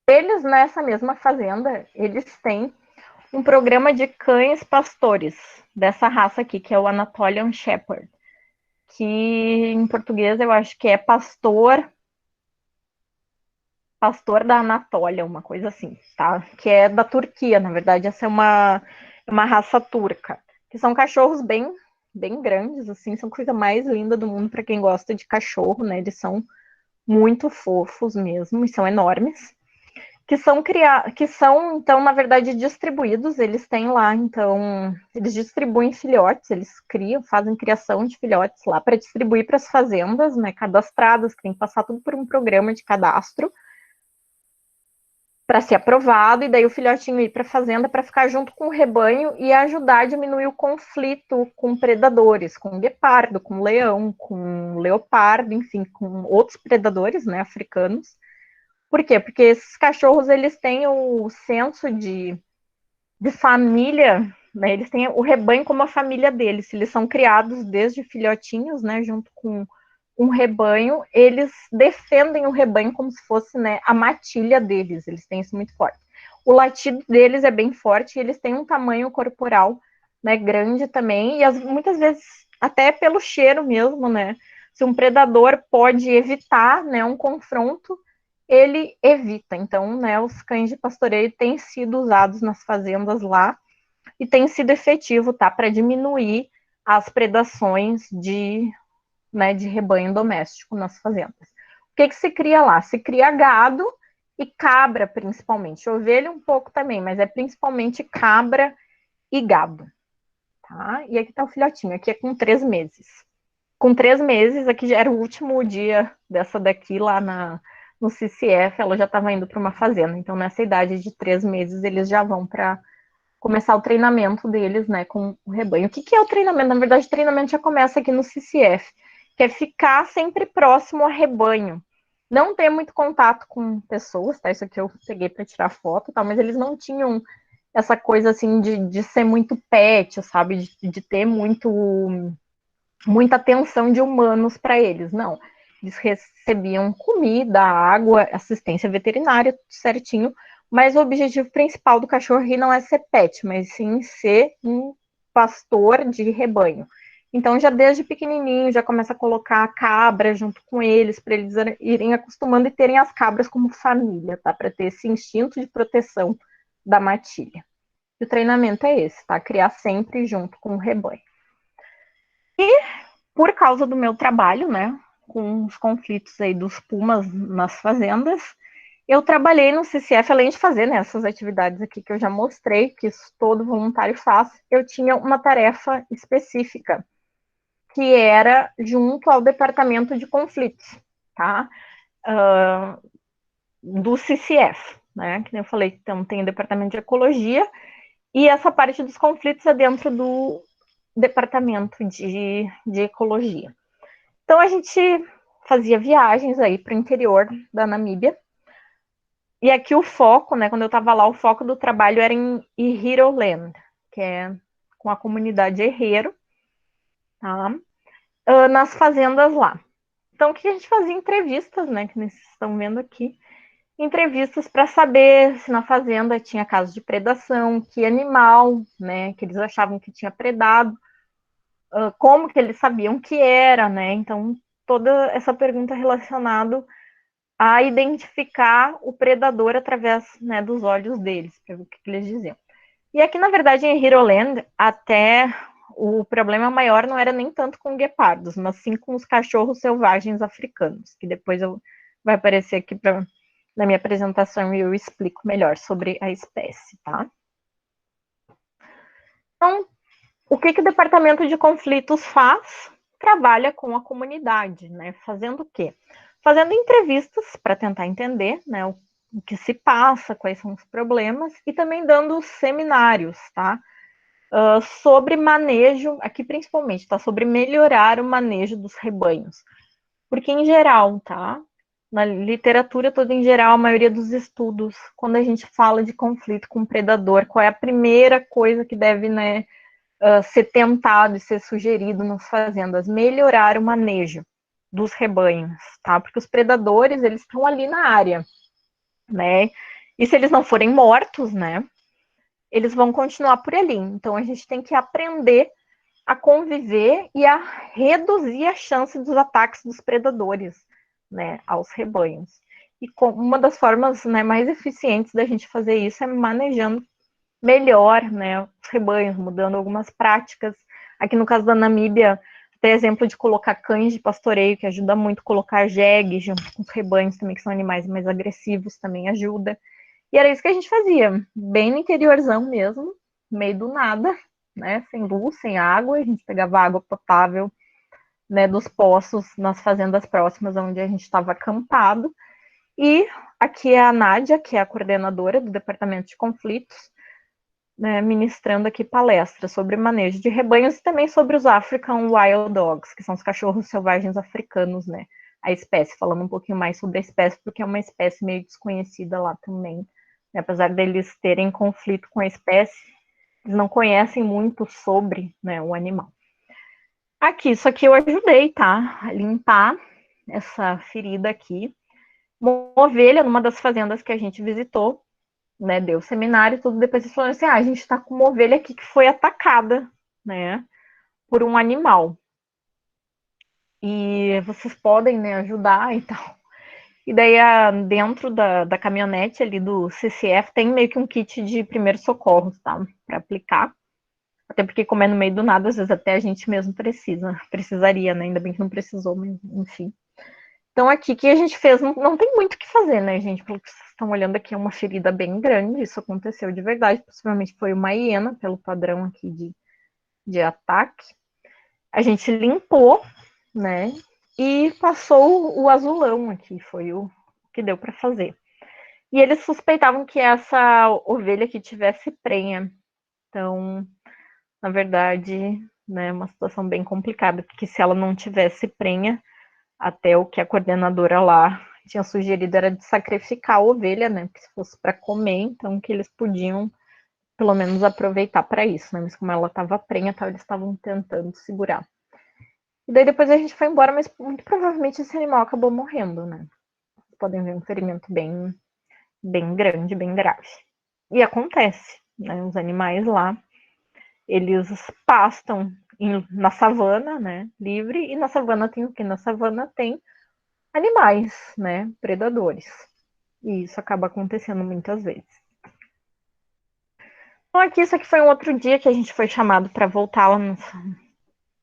Eles, nessa mesma fazenda, eles têm um programa de cães pastores, dessa raça aqui, que é o Anatolian Shepherd, que em português eu acho que é pastor da Anatólia, uma coisa assim, tá? Que é da Turquia, na verdade, essa é uma raça turca, que são cachorros bem grandes, assim, são a coisa mais linda do mundo para quem gosta de cachorro, né? Eles são muito fofos mesmo, e são enormes, que são, então, na verdade, distribuídos, eles têm lá, então, eles distribuem filhotes, eles fazem criação de filhotes lá para distribuir para as fazendas, né, cadastradas, que tem que passar tudo por um programa de cadastro, para ser aprovado, e daí o filhotinho ir para a fazenda para ficar junto com o rebanho e ajudar a diminuir o conflito com predadores, com guepardo, com leão, com leopardo, enfim, com outros predadores, né, africanos. Por quê? Porque esses cachorros, eles têm o senso de família, né, eles têm o rebanho como a família deles, eles são criados desde filhotinhos, né, junto com um rebanho, eles defendem o rebanho como se fosse, né, a matilha deles, eles têm isso muito forte. O latido deles é bem forte, e eles têm um tamanho corporal, né, grande também, e muitas vezes até pelo cheiro mesmo, né, se um predador pode evitar, né, um confronto, ele evita. Então, né, os cães de pastoreio têm sido usados nas fazendas lá, e tem sido efetivo, tá, para diminuir as predações de né, de rebanho doméstico nas fazendas. O que se cria lá? Se cria gado e cabra, principalmente. Ovelha um pouco também, mas é principalmente cabra e gado. Tá? E aqui está o filhotinho, aqui é com 3 meses. Com 3 meses, aqui já era o último dia dessa daqui lá no CCF, ela já estava indo para uma fazenda. Então, nessa idade de 3 meses, eles já vão para começar o treinamento deles, né, com o rebanho. O que é o treinamento? Na verdade, o treinamento já começa aqui no CCF, que é ficar sempre próximo ao rebanho. Não ter muito contato com pessoas, tá? Isso aqui eu peguei para tirar foto, tá? Mas eles não tinham essa coisa, assim, de ser muito pet, sabe? De ter muita atenção de humanos para eles, não. Eles recebiam comida, água, assistência veterinária, certinho, mas o objetivo principal do cachorro aqui não é ser pet, mas sim ser um pastor de rebanho. Então, já desde pequenininho, já começa a colocar a cabra junto com eles, para eles irem acostumando e terem as cabras como família, tá? Para ter esse instinto de proteção da matilha. E o treinamento é esse, tá? Criar sempre junto com o rebanho. E por causa do meu trabalho, né, com os conflitos aí dos pumas nas fazendas, eu trabalhei no CCF, além de fazer, né, essas atividades aqui que eu já mostrei, que isso todo voluntário faz, eu tinha uma tarefa específica, que era junto ao departamento de conflitos, tá? Do CCF, né, que eu falei, então tem o departamento de ecologia, e essa parte dos conflitos é dentro do departamento de ecologia. Então a gente fazia viagens aí para o interior da Namíbia. E aqui o foco, né, quando eu estava lá, o foco do trabalho era em Heroland, que é com a comunidade Herero, tá? Nas fazendas lá. Então, o que a gente fazia? Entrevistas, né, que vocês estão vendo aqui. Entrevistas para saber se na fazenda tinha casos de predação, que animal, né, que eles achavam que tinha predado, como que eles sabiam que era, né? Então, toda essa pergunta relacionada a identificar o predador através, né, dos olhos deles, para ver o que eles diziam. E aqui, na verdade, em Heroland, até o problema maior não era nem tanto com guepardos, mas sim com os cachorros selvagens africanos, que depois vai aparecer aqui na minha apresentação e eu explico melhor sobre a espécie, tá? Então, o que o Departamento de Conflitos faz? Trabalha com a comunidade, né? Fazendo o quê? Fazendo entrevistas para tentar entender, né, o que se passa, quais são os problemas, e também dando seminários, tá? Sobre manejo, aqui principalmente, tá? Sobre melhorar o manejo dos rebanhos. Porque, em geral, tá? Na literatura toda em geral, a maioria dos estudos, quando a gente fala de conflito com predador, qual é a primeira coisa que deve, né, ser tentado e ser sugerido nas fazendas? Melhorar o manejo dos rebanhos, tá? Porque os predadores, eles estão ali na área, né? E se eles não forem mortos, né, eles vão continuar por ali. Então, a gente tem que aprender a conviver e a reduzir a chance dos ataques dos predadores, né, aos rebanhos. E uma das formas, né, mais eficientes da gente fazer isso é manejando melhor, né, os rebanhos, mudando algumas práticas. Aqui no caso da Namíbia, tem exemplo de colocar cães de pastoreio, que ajuda muito, colocar jegue junto com os rebanhos também, que são animais mais agressivos, também ajuda. E era isso que a gente fazia, bem no interiorzão mesmo, no meio do nada, né, sem luz, sem água, a gente pegava água potável, né, dos poços nas fazendas próximas onde a gente estava acampado. E aqui é a Nádia, que é a coordenadora do Departamento de Conflitos, né, ministrando aqui palestras sobre manejo de rebanhos e também sobre os African Wild Dogs, que são os cachorros selvagens africanos, né, a espécie, falando um pouquinho mais sobre a espécie, porque é uma espécie meio desconhecida lá também, né, apesar deles terem conflito com a espécie, eles não conhecem muito sobre, né, o animal. Aqui, isso aqui eu ajudei, tá, a limpar essa ferida aqui. Uma ovelha, numa das fazendas que a gente visitou, né, deu seminário e tudo, depois eles falaram assim, a gente está com uma ovelha aqui que foi atacada, né, por um animal. E vocês podem, né, ajudar e tal. E daí, dentro da caminhonete ali do CCF, tem meio que um kit de primeiros socorros, tá, para aplicar. Até porque como é no meio do nada, às vezes até a gente mesmo precisaria, né? Ainda bem que não precisou, mas enfim. Então aqui que a gente fez, não tem muito o que fazer, né, gente? Pelo que vocês estão olhando aqui, é uma ferida bem grande, isso aconteceu de verdade, possivelmente foi uma hiena, pelo padrão aqui de ataque. A gente limpou, né, e passou o azulão aqui, foi o que deu para fazer. E eles suspeitavam que essa ovelha aqui tivesse prenha. Então, na verdade, né, uma situação bem complicada, porque se ela não tivesse prenha, até o que a coordenadora lá tinha sugerido era de sacrificar a ovelha, né, porque se fosse para comer, então que eles podiam pelo menos aproveitar para isso, né, mas como ela estava prenha, tal, eles estavam tentando segurar. E daí depois a gente foi embora, mas muito provavelmente esse animal acabou morrendo, né. Podem ver um ferimento bem grande, bem grave. E acontece, né, os animais lá, eles pastam na savana, né, livre, e na savana tem o quê? Na savana tem animais, né, predadores. E isso acaba acontecendo muitas vezes. Então aqui, isso aqui foi um outro dia que a gente foi chamado para voltar lá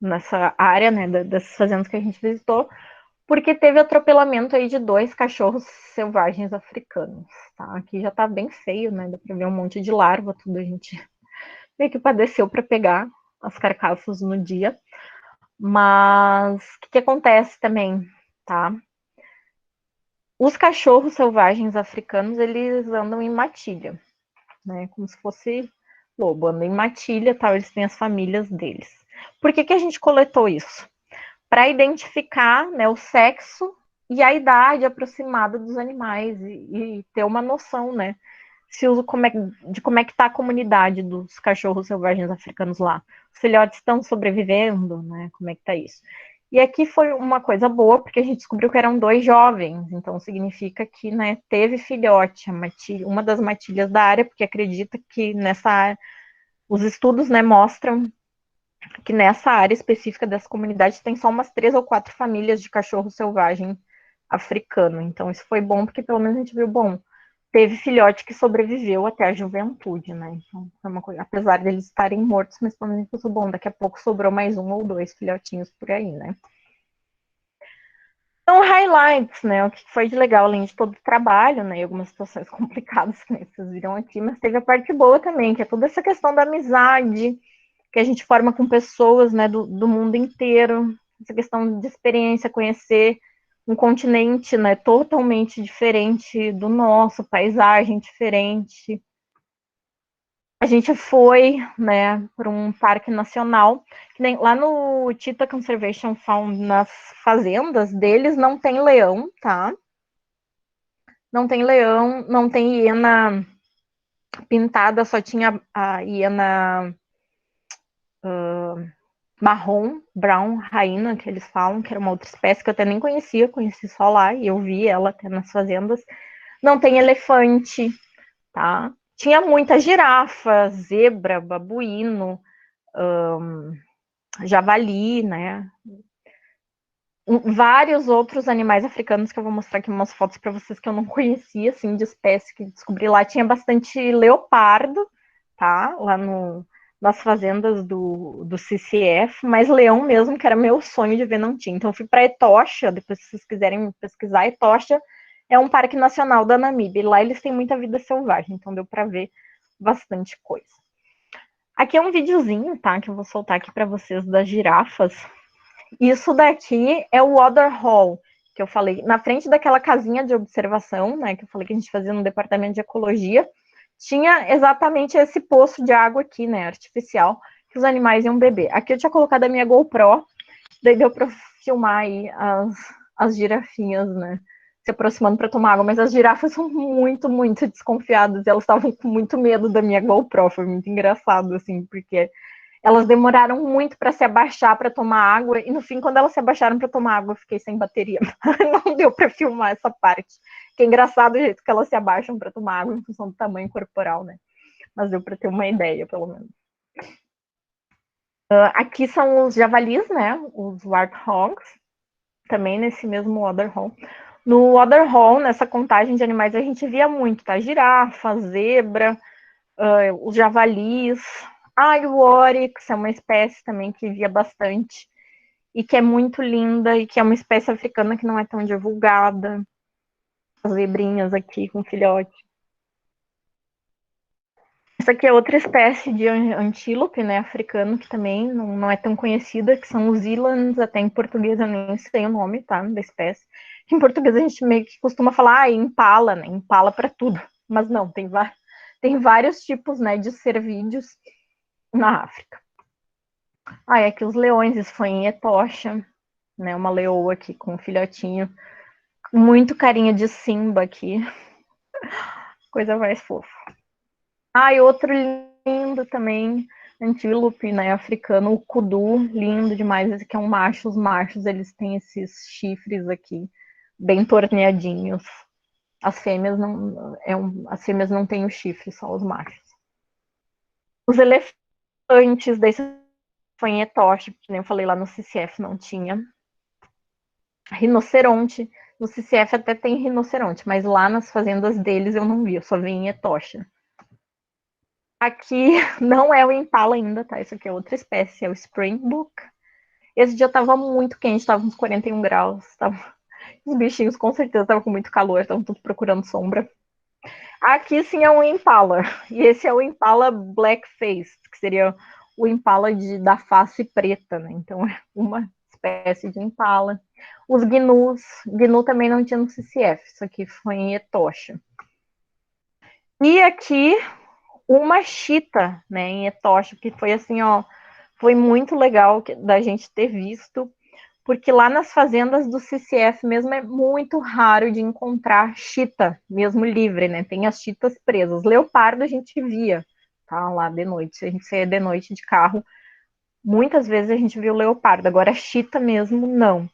nessa área, né, dessas fazendas que a gente visitou, porque teve atropelamento aí de 2 cachorros selvagens africanos, tá? Aqui já tá bem feio, né, dá para ver um monte de larva, tudo a gente meio que padeceu para pegar as carcaças no dia. Mas o que acontece também, tá? Os cachorros selvagens africanos, eles andam em matilha, né? Como se fosse lobo, andam em matilha, tal, eles têm as famílias deles. Por que a gente coletou isso? Para identificar, né, o sexo e a idade aproximada dos animais e ter uma noção, né, de como é que está a comunidade dos cachorros selvagens africanos lá. Os filhotes estão sobrevivendo, né? Como é que está isso? E aqui foi uma coisa boa, porque a gente descobriu que eram 2 jovens, então significa que, né, teve filhote, uma das matilhas da área, porque acredita que nessa área, os estudos, né, mostram que nessa área específica dessa comunidade tem só umas 3 ou 4 famílias de cachorro selvagem africano. Então isso foi bom, porque pelo menos a gente viu, bom, teve filhote que sobreviveu até a juventude, né? Então, é uma coisa, apesar deles estarem mortos, mas pelo menos isso bom, daqui a pouco sobrou mais 1 ou 2 filhotinhos por aí, né? Então, highlights, né? O que foi de legal, além de todo o trabalho, né? E algumas situações complicadas que vocês viram aqui, mas teve a parte boa também, que é toda essa questão da amizade que a gente forma com pessoas, né, do mundo inteiro, essa questão de experiência, conhecer um continente, né, totalmente diferente do nosso, paisagem diferente. A gente foi, né, para um parque nacional, que nem lá no Cheetah Conservation Fund, nas fazendas deles, não tem leão, tá? Não tem leão, não tem hiena pintada, só tinha a hiena marrom, brown, rainha, que eles falam, que era uma outra espécie que eu até nem conhecia, conheci só lá, e eu vi ela até nas fazendas. Não tem elefante, tá? Tinha muita girafa, zebra, babuíno, javali, né? Vários outros animais africanos que eu vou mostrar aqui umas fotos para vocês que eu não conhecia, assim, de espécie que descobri lá. Tinha bastante leopardo, tá? Lá nas fazendas do CCF, mas leão mesmo, que era meu sonho de ver, não tinha. Então eu fui para Etosha, depois se vocês quiserem pesquisar, Etosha é um parque nacional da Namíbia, e lá eles têm muita vida selvagem, então deu para ver bastante coisa. Aqui é um videozinho, tá, que eu vou soltar aqui para vocês das girafas. Isso daqui é o Water Hall, que eu falei, na frente daquela casinha de observação, né, que eu falei que a gente fazia no departamento de ecologia, tinha exatamente esse poço de água aqui, né, artificial, que os animais iam beber. Aqui eu tinha colocado a minha GoPro, daí deu para filmar aí as girafinhas, né, se aproximando para tomar água, mas as girafas são muito, muito desconfiadas, e elas estavam com muito medo da minha GoPro, foi muito engraçado, assim, porque elas demoraram muito para se abaixar para tomar água, e no fim, quando elas se abaixaram para tomar água, eu fiquei sem bateria. Não deu para filmar essa parte. Que é engraçado o jeito que elas se abaixam para tomar água em função do tamanho corporal, né? Mas deu para ter uma ideia, pelo menos. Aqui são os javalis, né? Os warthogs, também nesse mesmo Waterhole. No Waterhole, nessa contagem de animais, a gente via muito, tá? Girafa, zebra, os javalis, Ah, o Oryx é uma espécie também que via bastante e que é muito linda e que é uma espécie africana que não é tão divulgada. As zebrinhas aqui com filhote. Essa aqui é outra espécie de antílope, né, africano, que também não é tão conhecida, que são os elands, até em português eu nem sei o nome, tá, da espécie. Em português a gente meio que costuma falar, impala, né, impala para tudo, mas não, tem vários tipos, né, de cervídeos na África. Ah, aqui os leões, isso foi em Etosha, né, uma leoa aqui com um filhotinho, muito carinha de Simba aqui, coisa mais fofa. Ah, e outro lindo também, antílope, né, africano, o kudu, lindo demais, esse aqui é um macho, os machos, eles têm esses chifres aqui, bem torneadinhos. As fêmeas as fêmeas não têm o chifre, só os machos. Os elefantes, daí foi em Etosha, que nem eu falei lá no CCF, não tinha. Rinoceronte, no CCF até tem rinoceronte, mas lá nas fazendas deles eu não vi, eu só vi em Etosha. Aqui não é o impala ainda, tá? Isso aqui é outra espécie, é o Springbok. Esse dia tava muito quente, tava uns 41 graus. Os bichinhos com certeza estavam com muito calor, estavam todos procurando sombra. Aqui sim é um impala. E esse é o impala blackface, que seria o impala da face preta, né? Então é uma espécie de impala. Os gnus. Gnu também não tinha no CCF, isso aqui foi em Etosha. E aqui uma chita, né, em Etosha, que foi assim, ó, foi muito legal da gente ter visto, porque lá nas fazendas do CCF mesmo é muito raro de encontrar chita, mesmo livre, né, tem as chitas presas. Leopardo a gente via, tá, lá de noite, se a gente saía de noite de carro, muitas vezes a gente viu leopardo, agora chita mesmo, não.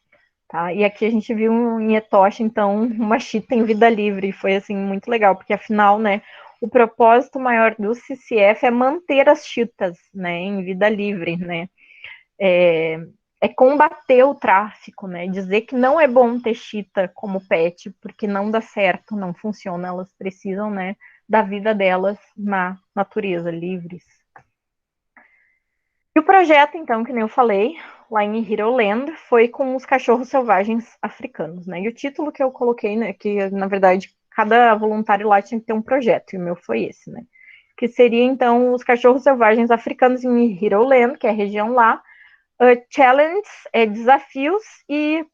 Tá? E aqui a gente viu em Etosha, então, uma chita em vida livre, e foi, assim, muito legal, porque, afinal, né, o propósito maior do CCF é manter as chitas, né, em vida livre, né, é combater o tráfico, né, dizer que não é bom ter chita como pet, porque não dá certo, não funciona, elas precisam, né, da vida delas na natureza, livres. E o projeto, então, que nem eu falei, lá em Heroland, foi com os cachorros selvagens africanos, né? E o título que eu coloquei, né, que na verdade cada voluntário lá tinha que ter um projeto, e o meu foi esse, né? Que seria então os cachorros selvagens africanos em Heroland, que é a região lá, challenges, desafios e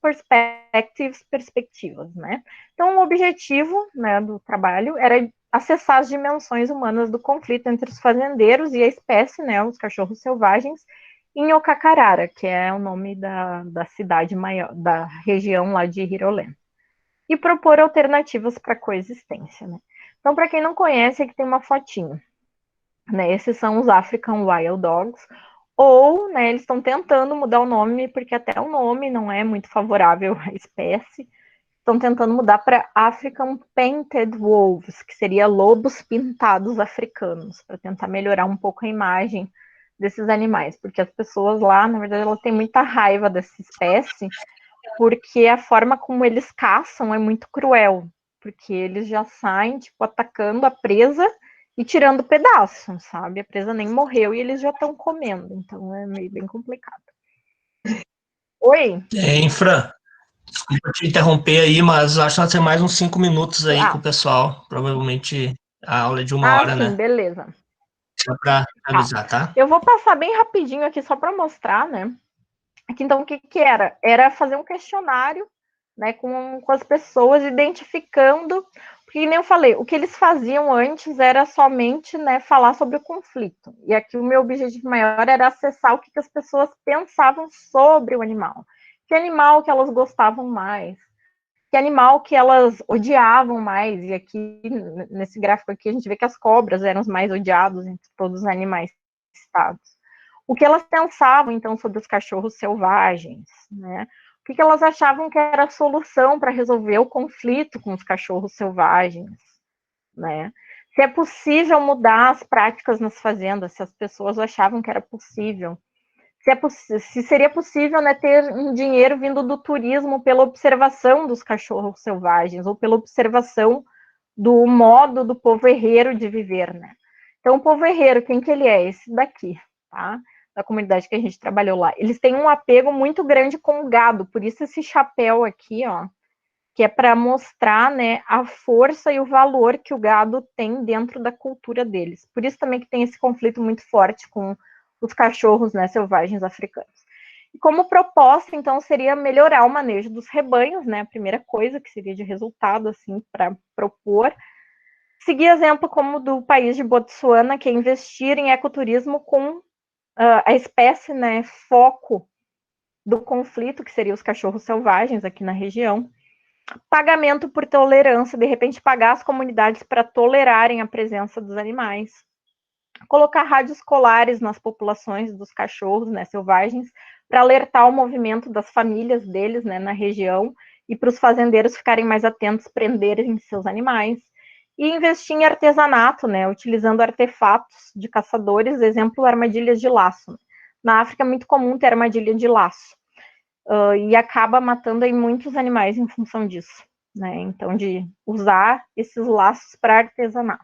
perspectivas, né? Então o objetivo, né, do trabalho era acessar as dimensões humanas do conflito entre os fazendeiros e a espécie, né, os cachorros selvagens, em Okakarara, que é o nome da cidade maior, da região lá de Hiroland, e propor alternativas para coexistência, né? Então, para quem não conhece, aqui tem uma fotinho, né? Esses são os African Wild Dogs, ou, né, eles estão tentando mudar o nome, porque até o nome não é muito favorável à espécie, estão tentando mudar para African Painted Wolves, que seria lobos pintados africanos, para tentar melhorar um pouco a imagem desses animais, porque as pessoas lá, na verdade, elas têm muita raiva dessa espécie, porque a forma como eles caçam é muito cruel, porque eles já saem, tipo, atacando a presa e tirando pedaço, sabe? A presa nem morreu e eles já estão comendo, então é meio bem complicado. Oi? Fran, desculpa te interromper aí, mas acho que nós temos mais uns 5 minutos aí com o pessoal. Provavelmente a aula é de 1 hora, sim, né? beleza. Só para avisar, tá? Eu vou passar bem rapidinho aqui só para mostrar, né? Aqui, então, o que era? Era fazer um questionário, né, com as pessoas, identificando, porque nem eu falei, o que eles faziam antes era somente, né, falar sobre o conflito. E aqui o meu objetivo maior era acessar o que as pessoas pensavam sobre o animal. Que animal que elas gostavam mais? Que animal que elas odiavam mais? E aqui, nesse gráfico aqui, a gente vê que as cobras eram os mais odiados entre todos os animais citados. O que elas pensavam, então, sobre os cachorros selvagens, né? O que elas achavam que era a solução para resolver o conflito com os cachorros selvagens, né? Se é possível mudar as práticas nas fazendas, se as pessoas achavam que era possível. Se seria possível, né, ter um dinheiro vindo do turismo pela observação dos cachorros selvagens ou pela observação do modo do povo herreiro de viver, né? Então, o povo herreiro, quem que ele é? Esse daqui, tá? Da comunidade que a gente trabalhou lá. Eles têm um apego muito grande com o gado, por isso esse chapéu aqui, ó, que é para mostrar, né, a força e o valor que o gado tem dentro da cultura deles. Por isso também que tem esse conflito muito forte com os cachorros, né, selvagens africanos. E como proposta, então, seria melhorar o manejo dos rebanhos, né, a primeira coisa que seria de resultado, assim, para propor. Seguir exemplo como do país de Botsuana, que é investir em ecoturismo com a espécie, né, foco do conflito, que seria os cachorros selvagens aqui na região. Pagamento por tolerância, de repente pagar as comunidades para tolerarem a presença dos animais. Colocar rádios escolares nas populações dos cachorros, né, selvagens, para alertar o movimento das famílias deles, né, na região, e para os fazendeiros ficarem mais atentos, prenderem seus animais. E investir em artesanato, né, utilizando artefatos de caçadores, exemplo, armadilhas de laço. Na África é muito comum ter armadilha de laço. E acaba matando aí muitos animais em função disso, né? Então, de usar esses laços para artesanato.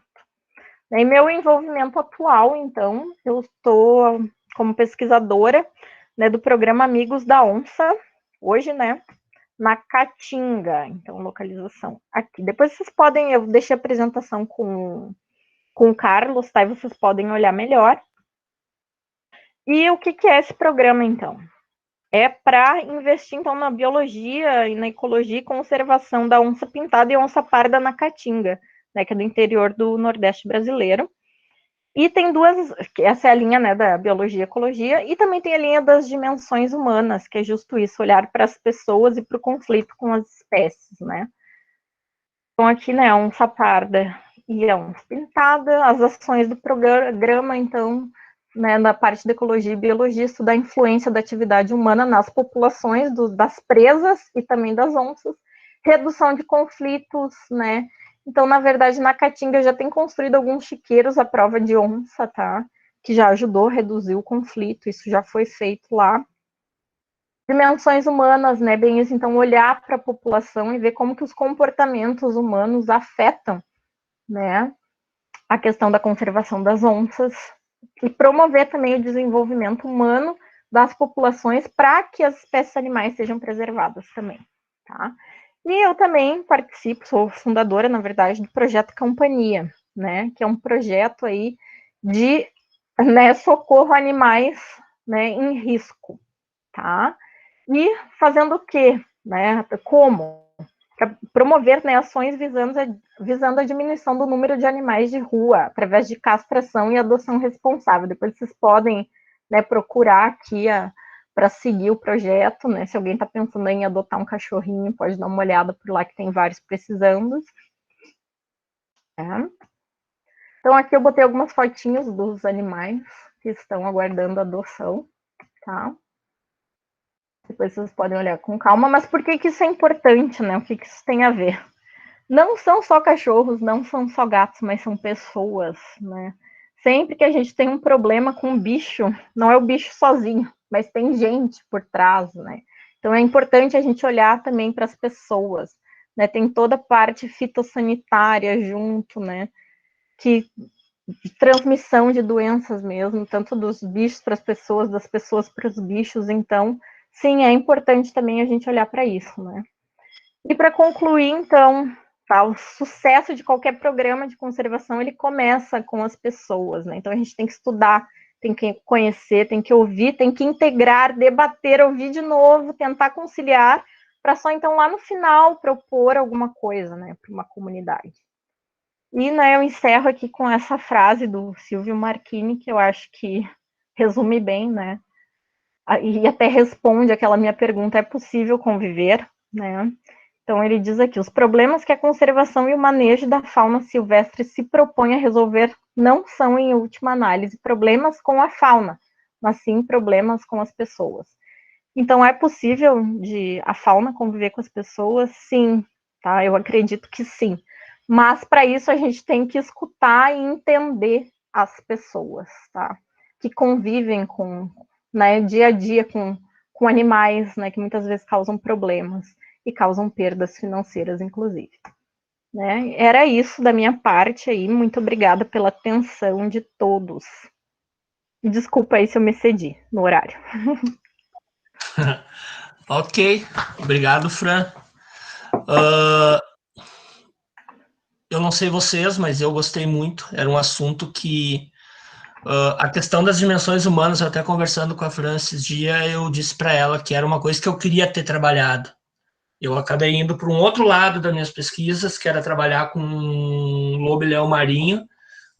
Em meu envolvimento atual, então, eu estou como pesquisadora, né, do programa Amigos da Onça, hoje, né, na Caatinga, então, localização aqui. Depois vocês podem, eu deixei a apresentação com o Carlos, tá? E vocês podem olhar melhor. E o que é esse programa, então? É para investir, então, na biologia e na ecologia e conservação da onça pintada e onça parda na Caatinga, né, que é do interior do Nordeste brasileiro. E tem duas, essa é a linha, né, da biologia e ecologia, e também tem a linha das dimensões humanas, que é justo isso, olhar para as pessoas e para o conflito com as espécies, né. Então, aqui, né, a onça parda e a onça pintada, as ações do programa, então, né, na parte de ecologia e biologia, estudar a influência da atividade humana nas populações das presas e também das onças, redução de conflitos, né. Então, na verdade, na Caatinga já tem construído alguns chiqueiros à prova de onça, tá, que já ajudou a reduzir o conflito, isso já foi feito lá. Dimensões humanas, né, bem isso, então olhar para a população e ver como que os comportamentos humanos afetam, né, a questão da conservação das onças e promover também o desenvolvimento humano das populações para que as espécies animais sejam preservadas também, tá? E eu também participo, sou fundadora, na verdade, do projeto Companhia, né, que é um projeto aí de, né, socorro a animais, né, em risco, tá? E fazendo o quê? Né? Como? Para promover, né, ações visando a diminuição do número de animais de rua, através de castração e adoção responsável. Depois vocês podem, né, procurar aqui para seguir o projeto, né? Se alguém está pensando em adotar um cachorrinho, pode dar uma olhada por lá que tem vários precisando. Então aqui eu botei algumas fotinhos dos animais que estão aguardando adoção, tá? Depois vocês podem olhar com calma, mas por que isso é importante, né? O que isso tem a ver? Não são só cachorros, não são só gatos, mas são pessoas, né? Sempre que a gente tem um problema com um bicho, não é o bicho sozinho, mas tem gente por trás, né? Então é importante a gente olhar também para as pessoas, né? Tem toda a parte fitossanitária junto, né? Que transmissão de doenças mesmo, tanto dos bichos para as pessoas, das pessoas para os bichos, então sim, é importante também a gente olhar para isso, né? E para concluir, então, tá, o sucesso de qualquer programa de conservação, ele começa com as pessoas, né? Então a gente tem que estudar, tem que conhecer, tem que ouvir, tem que integrar, debater, ouvir de novo, tentar conciliar, para só então lá no final propor alguma coisa, né, para uma comunidade. E, né, eu encerro aqui com essa frase do Silvio Marchini, que eu acho que resume bem, né, e até responde aquela minha pergunta: é possível conviver, né? Então ele diz aqui: os problemas que a conservação e o manejo da fauna silvestre se propõem a resolver não são, em última análise, problemas com a fauna, mas sim problemas com as pessoas. Então é possível a fauna conviver com as pessoas? Sim, tá? Eu acredito que sim. Mas para isso a gente tem que escutar e entender as pessoas, tá? Que convivem com, né, dia a dia com animais, né, que muitas vezes causam problemas e causam perdas financeiras, inclusive. Né? Era isso da minha parte aí. Muito obrigada pela atenção de todos. Desculpa aí se eu me excedi no horário. Ok, obrigado, Fran. Eu não sei vocês, mas eu gostei muito. Era um assunto que a questão das dimensões humanas, até conversando com a Fran esses dias, eu disse para ela que era uma coisa que eu queria ter trabalhado. Eu acabei indo para um outro lado das minhas pesquisas, que era trabalhar com lobo-leão marinho,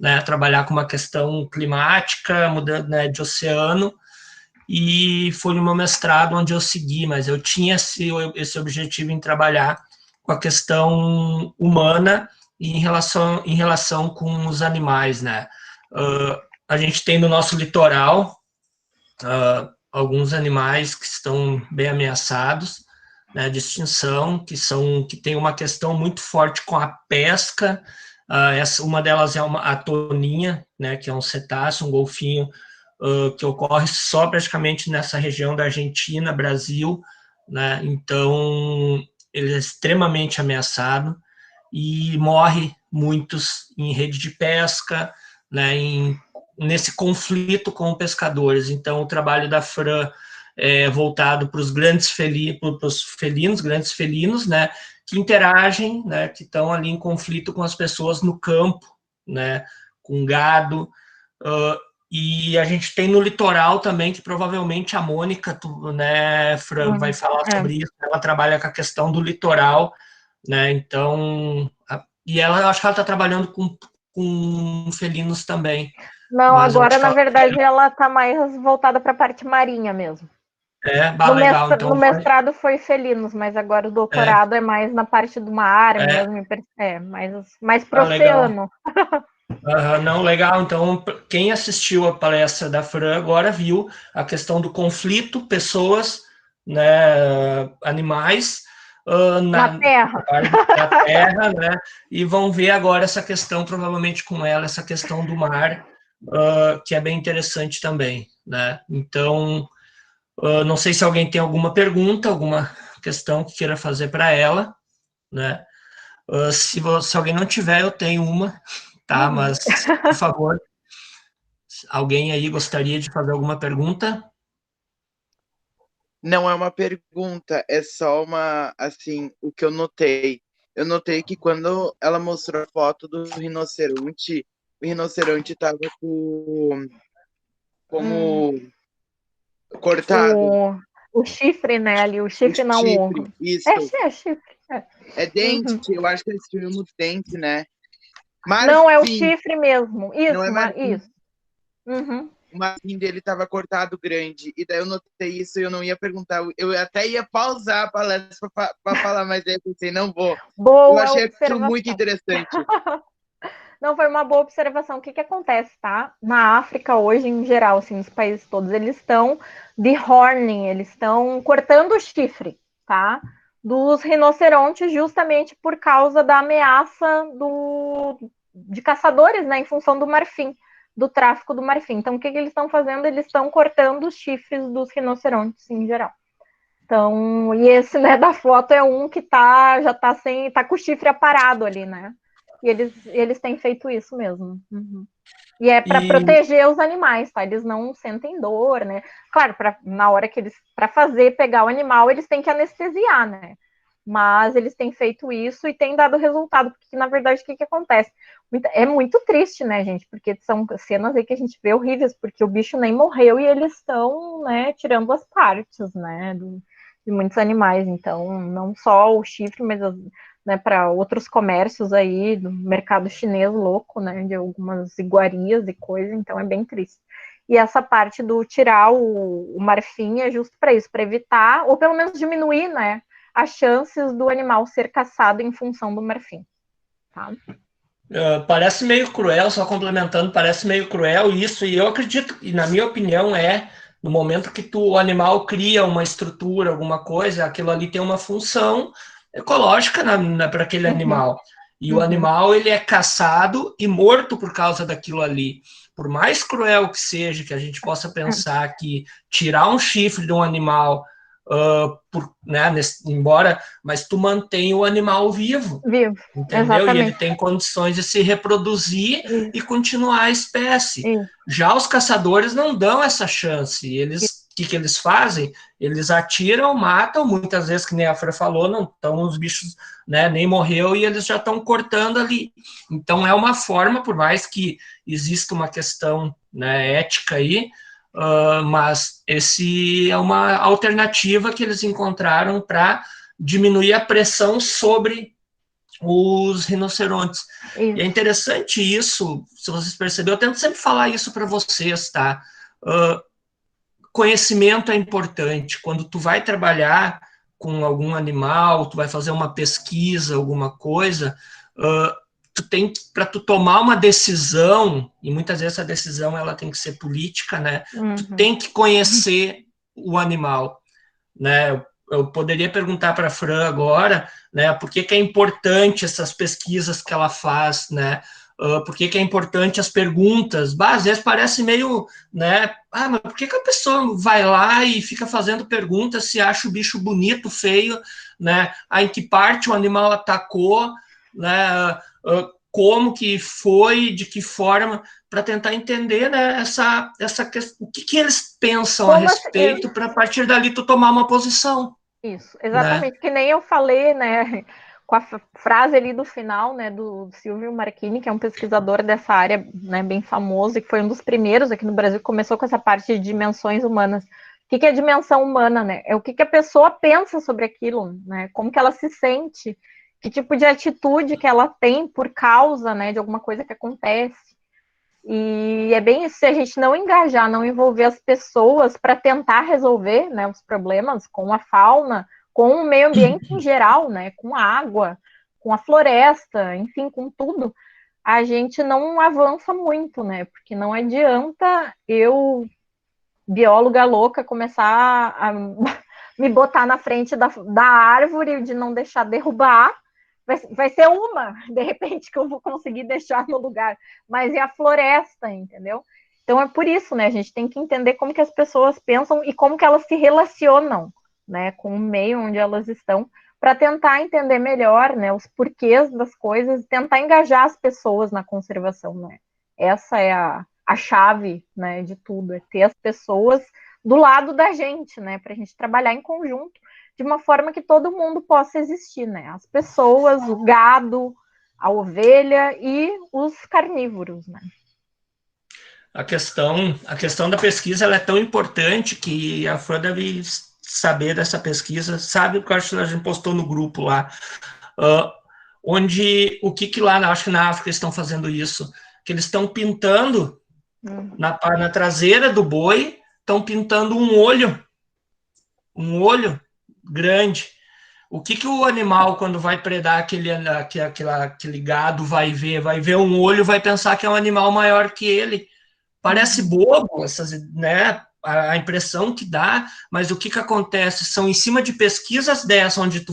né, trabalhar com uma questão climática, mudando, né, de oceano, e foi no meu mestrado onde eu segui, mas eu tinha esse objetivo em trabalhar com a questão humana e em relação com os animais, né? A gente tem no nosso litoral alguns animais que estão bem ameaçados, né, de extinção, que tem uma questão muito forte com a pesca. Uma delas é a toninha, né, que é um cetáceo, um golfinho, que ocorre só praticamente nessa região da Argentina, Brasil, né? Então ele é extremamente ameaçado e morre muitos em rede de pesca, né, nesse conflito com pescadores. Então, o trabalho da Fran é voltado para os grandes grandes felinos, né, que interagem, né, que estão ali em conflito com as pessoas no campo, né, com gado. E a gente tem no litoral também, que provavelmente a Mônica, né, Fran, vai falar sobre isso. Ela trabalha com a questão do litoral, né? Então, e ela, eu acho que ela está trabalhando com felinos também. Não, Mas eu agora, acho que na verdade, ela está mais voltada para a parte marinha mesmo. legal. Então, no mestrado foi felinos, mas agora o doutorado é mais na parte do mar mesmo, mais pro oceano. Não, legal. Então, quem assistiu a palestra da Fran agora viu a questão do conflito, pessoas, né, animais, na Terra. Na Terra, né? E vão ver agora essa questão, provavelmente com ela, essa questão do mar, que é bem interessante também, né? Então, não sei se alguém tem alguma pergunta, alguma questão que queira fazer para ela, né? Se alguém não tiver, eu tenho uma, tá? Mas, por favor, alguém aí gostaria de fazer alguma pergunta? Não é uma pergunta, é só uma, assim, o que eu notei. Eu notei que quando ela mostrou a foto do rinoceronte, o rinoceronte estava como cortado. O chifre, né, ali, o chifre não Chifre, o... isso. É chifre. É dente, eu acho que eles chamam dente, né? Marfim. Não, é o chifre mesmo. Isso, não é marfim. Isso. Uhum. O marfim dele estava cortado grande. E daí eu notei isso e eu não ia perguntar. Eu até ia pausar a palestra para falar, mas aí eu pensei, não vou. Boa eu achei aquilo muito interessante. Não, foi uma boa observação. O que acontece, tá? Na África hoje, em geral, assim, nos países todos, eles estão dehorning, eles estão cortando o chifre, tá? Dos rinocerontes, justamente por causa da ameaça de caçadores, né? Em função do marfim, do tráfico do marfim. Então, o que eles estão fazendo? Eles estão cortando os chifres dos rinocerontes, em geral. Então, e esse, né, da foto é um que já tá com o chifre aparado ali, né? E eles têm feito isso mesmo. Uhum. E é para proteger os animais, tá? Eles não sentem dor, né? Claro, na hora que para pegar o animal, eles têm que anestesiar, né? Mas eles têm feito isso e tem dado resultado, porque na verdade o que acontece? É muito triste, né, gente? Porque são cenas aí que a gente vê horríveis, porque o bicho nem morreu e eles estão, né, tirando as partes, né, de muitos animais. Então, não só o chifre, mas né, para outros comércios aí do mercado chinês louco, né, de algumas iguarias e coisa, então é bem triste. E essa parte do tirar o marfim é justo para isso, para evitar, ou pelo menos diminuir, né, as chances do animal ser caçado em função do marfim. Tá? Parece meio cruel, só complementando, parece meio cruel isso, e eu acredito, e na minha opinião no momento que o animal cria uma estrutura, alguma coisa, aquilo ali tem uma função ecológica para aquele animal. E o animal, ele é caçado e morto por causa daquilo ali. Por mais cruel que seja, que a gente possa pensar que tirar um chifre de um animal mas tu mantém o animal vivo. Vivo, Entendeu? exatamente. E ele tem condições de se reproduzir e continuar a espécie. Isso. Já os caçadores não dão essa chance. O que eles fazem? Eles atiram, matam, muitas vezes, que nem a Fran falou, não estão os bichos, né, nem morreu e eles já estão cortando ali. Então é uma forma, por mais que exista uma questão, né, ética aí, mas esse é uma alternativa que eles encontraram para diminuir a pressão sobre os rinocerontes. Isso. E é interessante isso, se vocês perceberam, eu tento sempre falar isso para vocês, tá? Conhecimento é importante. Quando tu vai trabalhar com algum animal, tu vai fazer uma pesquisa, alguma coisa, tu tem que, para tu tomar uma decisão, e muitas vezes essa decisão ela tem que ser política, né? Tu tem que conhecer o animal, né? Eu poderia perguntar para a Fran agora, né, por que é importante essas pesquisas que ela faz, né? Por que é importante as perguntas? Às vezes parece meio, né? Mas por que a pessoa vai lá e fica fazendo perguntas se acha o bicho bonito, feio, né? Em que parte o animal atacou, né? Como que foi, de que forma, para tentar entender, né, essa questão, o que eles pensam a respeito, para a partir dali tu tomar uma posição. Isso, exatamente, né? Que nem eu falei, né, com a frase ali do final, né, do Silvio Marchini, que é um pesquisador dessa área, né, bem famoso, e que foi um dos primeiros aqui no Brasil que começou com essa parte de dimensões humanas. O que é dimensão humana, né? É o que a pessoa pensa sobre aquilo, né? Como que ela se sente, que tipo de atitude que ela tem por causa, né, de alguma coisa que acontece. E é bem isso, se a gente não engajar, não envolver as pessoas para tentar resolver, né, os problemas com a fauna, com o meio ambiente em geral, né, com a água, com a floresta, enfim, com tudo, a gente não avança muito, né, porque não adianta eu, bióloga louca, começar a me botar na frente da árvore, de não deixar derrubar. Vai ser uma, de repente, que eu vou conseguir deixar no lugar, mas é a floresta, entendeu? Então é por isso, né? A gente tem que entender como que as pessoas pensam e como que elas se relacionam, né, com o meio onde elas estão, para tentar entender melhor, né, os porquês das coisas e tentar engajar as pessoas na conservação, né? Essa é a chave, né, de tudo, é ter as pessoas do lado da gente, né, para a gente trabalhar em conjunto de uma forma que todo mundo possa existir, né? As pessoas, o gado, a ovelha e os carnívoros, né? A questão da pesquisa ela é tão importante que a Fran deve saber dessa pesquisa, sabe o que a gente postou no grupo lá, onde o que lá, acho que na África eles estão fazendo isso, que eles estão pintando na traseira do boi, estão pintando um olho grande. O que o animal, quando vai predar aquele gado, vai ver um olho, vai pensar que é um animal maior que ele. Parece bobo, né, a impressão que dá, mas o que acontece? São em cima de pesquisas dessas, onde tu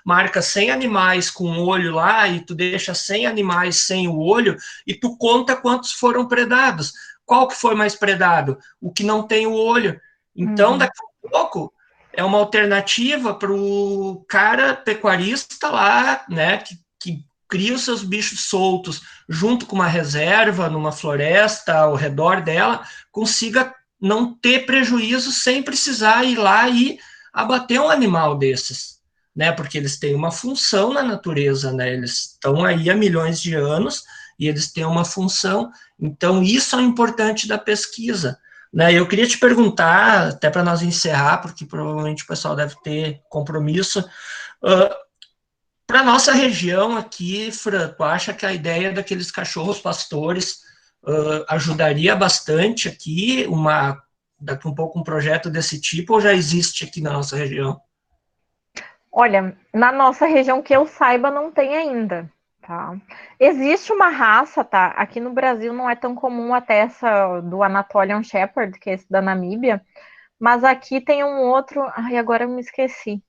marca 100 animais com um olho lá, e tu deixa 100 animais sem o olho, e tu conta quantos foram predados. Qual que foi mais predado? O que não tem o olho. Então, daqui a pouco, é uma alternativa para o cara pecuarista lá, né, que cria os seus bichos soltos junto com uma reserva, numa floresta ao redor dela, consiga não ter prejuízo sem precisar ir lá e abater um animal desses, né? Porque eles têm uma função na natureza, né? Eles estão aí há milhões de anos e eles têm uma função. Então, isso é o importante da pesquisa. Né, eu queria te perguntar, até para nós encerrar, porque provavelmente o pessoal deve ter compromisso, para a nossa região aqui, Fran, tu acha que a ideia daqueles cachorros pastores ajudaria bastante aqui, daqui um pouco um projeto desse tipo, ou já existe aqui na nossa região? Olha, na nossa região que eu saiba não tem ainda. Tá. Existe uma raça, tá? Aqui no Brasil não é tão comum até essa do Anatolian Shepherd, que é esse da Namíbia, mas aqui tem um outro, ai, agora eu me esqueci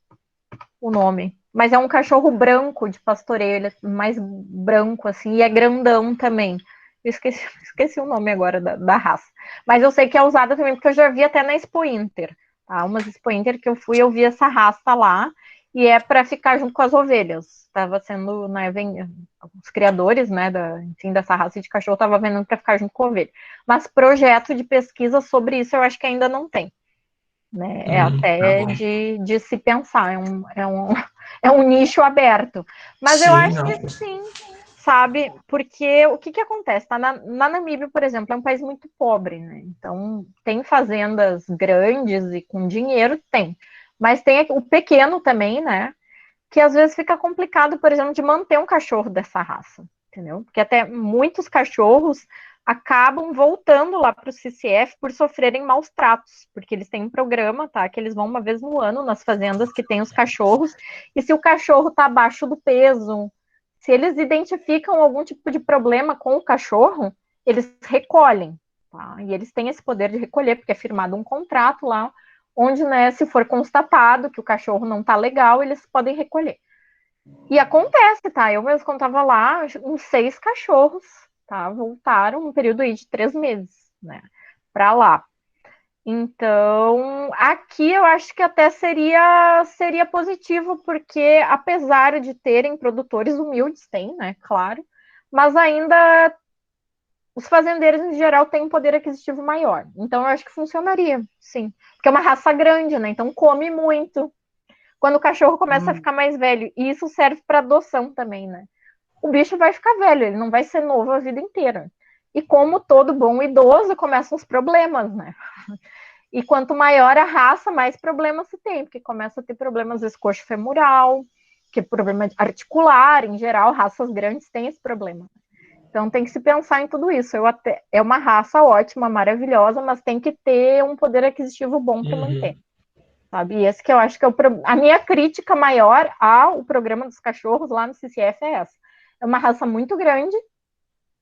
o nome, mas é um cachorro branco de pastoreio, ele é mais branco assim, e é grandão também. Eu esqueci o nome agora da raça, mas eu sei que é usada também, porque eu já vi até na Expo Inter, tá? Umas Expo Inter que eu fui, eu vi essa raça lá, e é para ficar junto com as ovelhas. Estava sendo, né, os criadores, né, enfim, dessa raça de cachorro estavam vendendo para ficar junto com a ovelha. Mas projeto de pesquisa sobre isso eu acho que ainda não tem. Né? É até Tá de se pensar, é um nicho aberto. Mas eu sim, acho não. que sim, sabe? Porque o que acontece? Tá? Na Namíbia, por exemplo, é um país muito pobre, né? Então, tem fazendas grandes e com dinheiro, tem. Mas tem o pequeno também, né? Que às vezes fica complicado, por exemplo, de manter um cachorro dessa raça, entendeu? Porque até muitos cachorros acabam voltando lá para o CCF por sofrerem maus tratos, porque eles têm um programa, tá? Que eles vão uma vez no ano nas fazendas que tem os cachorros, e se o cachorro está abaixo do peso, se eles identificam algum tipo de problema com o cachorro, eles recolhem, tá? E eles têm esse poder de recolher, porque é firmado um contrato lá, onde, né, se for constatado que o cachorro não tá legal, eles podem recolher. E acontece, tá? Eu mesmo, quando tava lá, uns 6 cachorros, tá? Voltaram num período aí de 3 meses, né? Pra lá. Então, aqui eu acho que até seria positivo, porque apesar de terem produtores humildes, tem, né? Claro, mas ainda os fazendeiros, em geral, têm um poder aquisitivo maior. Então, eu acho que funcionaria, sim. Porque é uma raça grande, né? Então, come muito. Quando o cachorro começa a ficar mais velho, e isso serve para adoção também, né? O bicho vai ficar velho, ele não vai ser novo a vida inteira. E como todo bom idoso, começam os problemas, né? E quanto maior a raça, mais problemas se tem, porque começa a ter problemas de coxo femoral, que é problema articular, em geral, raças grandes têm esse problema. Então tem que se pensar em tudo isso. É uma raça ótima, maravilhosa, mas tem que ter um poder aquisitivo bom para manter. Sabe? E esse que eu acho que é a minha crítica maior ao programa dos cachorros lá no CCF é essa. É uma raça muito grande,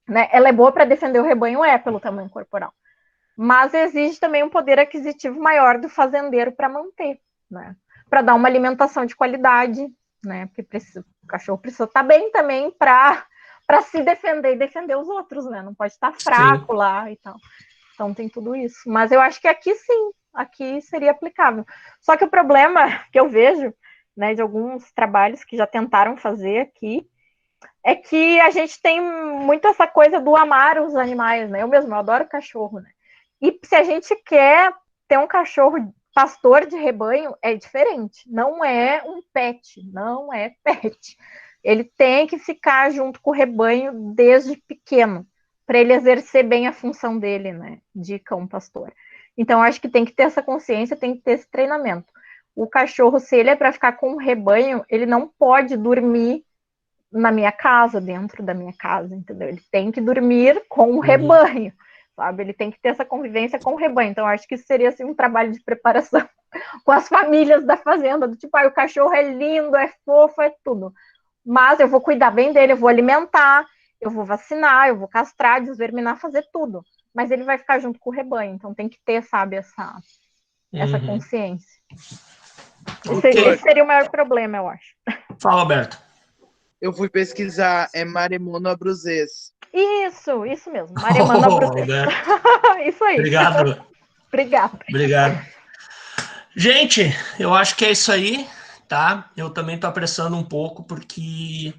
né? Ela é boa para defender o rebanho, pelo tamanho corporal. Mas exige também um poder aquisitivo maior do fazendeiro para manter, né? Para dar uma alimentação de qualidade, né? Porque o cachorro precisa estar bem também para se defender e defender os outros, né? Não pode estar fraco lá e tal. Então tem tudo isso. Mas eu acho que aqui sim, aqui seria aplicável. Só que o problema que eu vejo, né, de alguns trabalhos que já tentaram fazer aqui, é que a gente tem muito essa coisa do amar os animais, né? Eu mesmo, eu adoro cachorro, né? E se a gente quer ter um cachorro pastor de rebanho, é diferente. Não é um pet, não é pet. Ele tem que ficar junto com o rebanho desde pequeno, para ele exercer bem a função dele, né? De cão pastor. Então, acho que tem que ter essa consciência, tem que ter esse treinamento. O cachorro, se ele é para ficar com o rebanho, ele não pode dormir na minha casa, dentro da minha casa, entendeu? Ele tem que dormir com o rebanho, sabe? Ele tem que ter essa convivência com o rebanho. Então, acho que isso seria assim, um trabalho de preparação com as famílias da fazenda, do tipo, o cachorro é lindo, é fofo, é tudo. Mas eu vou cuidar bem dele, eu vou alimentar, eu vou vacinar, eu vou castrar, desverminar, fazer tudo. Mas ele vai ficar junto com o rebanho, então tem que ter, sabe, essa consciência. Esse seria o maior problema, eu acho. Fala, Alberto. Eu fui pesquisar, é Maremono abruzes. Isso mesmo, Maremono abruzes. Isso aí. Obrigado. Obrigado. Gente, eu acho que é isso aí, tá? Eu também tô apressando um pouco, porque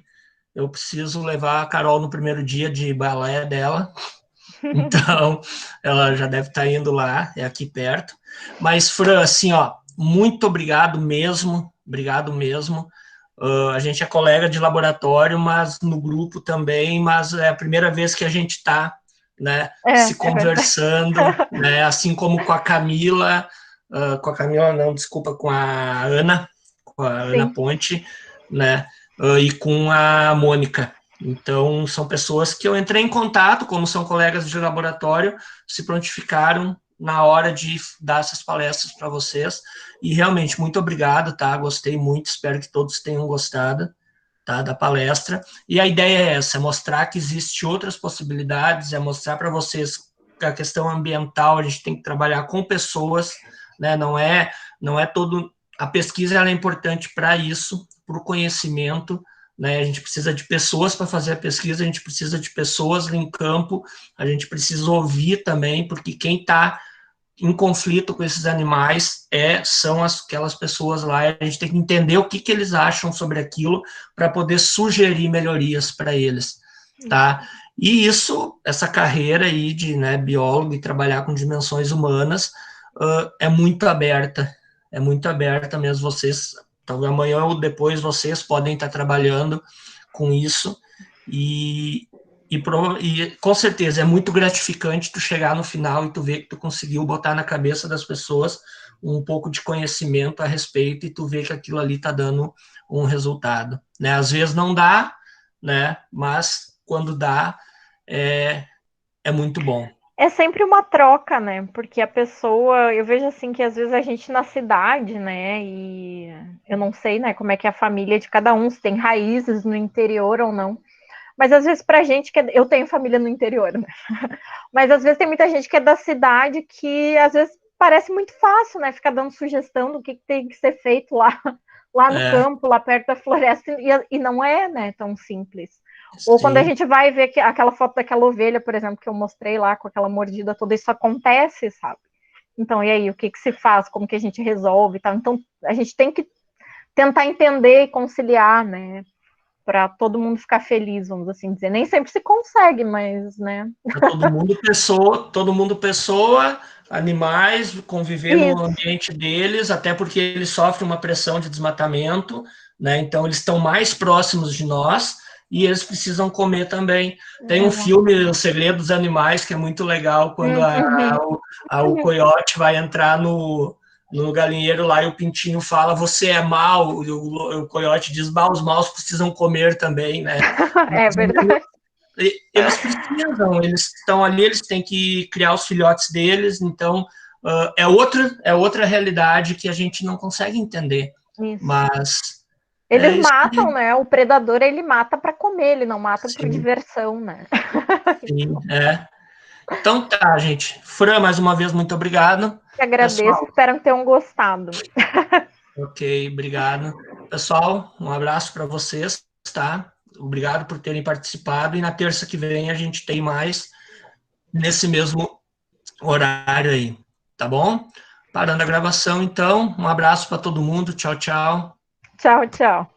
eu preciso levar a Carol no primeiro dia de balé dela. Então, ela já deve estar indo lá, é aqui perto. Mas, Fran, assim, ó, muito obrigado mesmo. A gente é colega de laboratório, mas no grupo também, mas é a primeira vez que a gente está, né, se conversando, né, assim como com a Camila, com a Ana, Ana Ponte, né, e com a Mônica. Então, são pessoas que eu entrei em contato, como são colegas de laboratório, se prontificaram na hora de dar essas palestras para vocês. E realmente, muito obrigado, tá? Gostei muito, espero que todos tenham gostado, tá, da palestra. E a ideia é essa, é mostrar que existem outras possibilidades, é mostrar para vocês que a questão ambiental, a gente tem que trabalhar com pessoas, né? Não é todo... A pesquisa ela é importante para isso, para o conhecimento, né? A gente precisa de pessoas para fazer a pesquisa, a gente precisa de pessoas em campo, a gente precisa ouvir também, porque quem está em conflito com esses animais são aquelas pessoas lá, a gente tem que entender o que eles acham sobre aquilo para poder sugerir melhorias para eles, tá? E essa carreira aí de, né, biólogo e trabalhar com dimensões humanas é muito aberta mesmo. Vocês, talvez amanhã ou depois, vocês podem estar trabalhando com isso e com certeza é muito gratificante tu chegar no final e tu ver que tu conseguiu botar na cabeça das pessoas um pouco de conhecimento a respeito e tu ver que aquilo ali tá dando um resultado, né? Às vezes não dá, né? Mas quando dá, é muito bom. É sempre uma troca, né? Porque a pessoa, eu vejo assim que às vezes a gente na cidade, né? E eu não sei, né, como é que é a família de cada um, se tem raízes no interior ou não. Mas às vezes pra gente que eu tenho família no interior, né? Mas às vezes tem muita gente que é da cidade que às vezes parece muito fácil, né? Ficar dando sugestão do que tem que ser feito lá no campo, lá perto da floresta, e não é, né, tão simples. Ou quando a gente vai ver aquela foto daquela ovelha, por exemplo, que eu mostrei lá com aquela mordida toda, isso acontece, sabe? Então, e aí, o que se faz? Como que a gente resolve? Tá? Então, a gente tem que tentar entender e conciliar, né? Para todo mundo ficar feliz, vamos assim dizer. Nem sempre se consegue, mas, né? Todo mundo pessoa, animais, conviver Isso. no ambiente deles, até porque eles sofrem uma pressão de desmatamento, né? Então eles estão mais próximos de nós e eles precisam comer também. Tem um filme, O Segredo dos Animais, que é muito legal, quando o coiote vai entrar no galinheiro lá e o pintinho fala, você é mau, o coiote diz, os maus precisam comer também, né? É verdade. Eles precisam, eles estão ali, eles têm que criar os filhotes deles, então é outra realidade que a gente não consegue entender. Isso. Mas eles matam, né? O predador ele mata para comer, ele não mata por diversão, né? Sim, Então tá, gente. Fran, mais uma vez, muito obrigado. Eu agradeço, pessoal. Espero que tenham gostado. Ok, obrigado. Pessoal, um abraço para vocês, tá? Obrigado por terem participado e na terça que vem a gente tem mais nesse mesmo horário aí, tá bom? Parando a gravação, então, um abraço para todo mundo. Tchau, tchau. Tchau, tchau.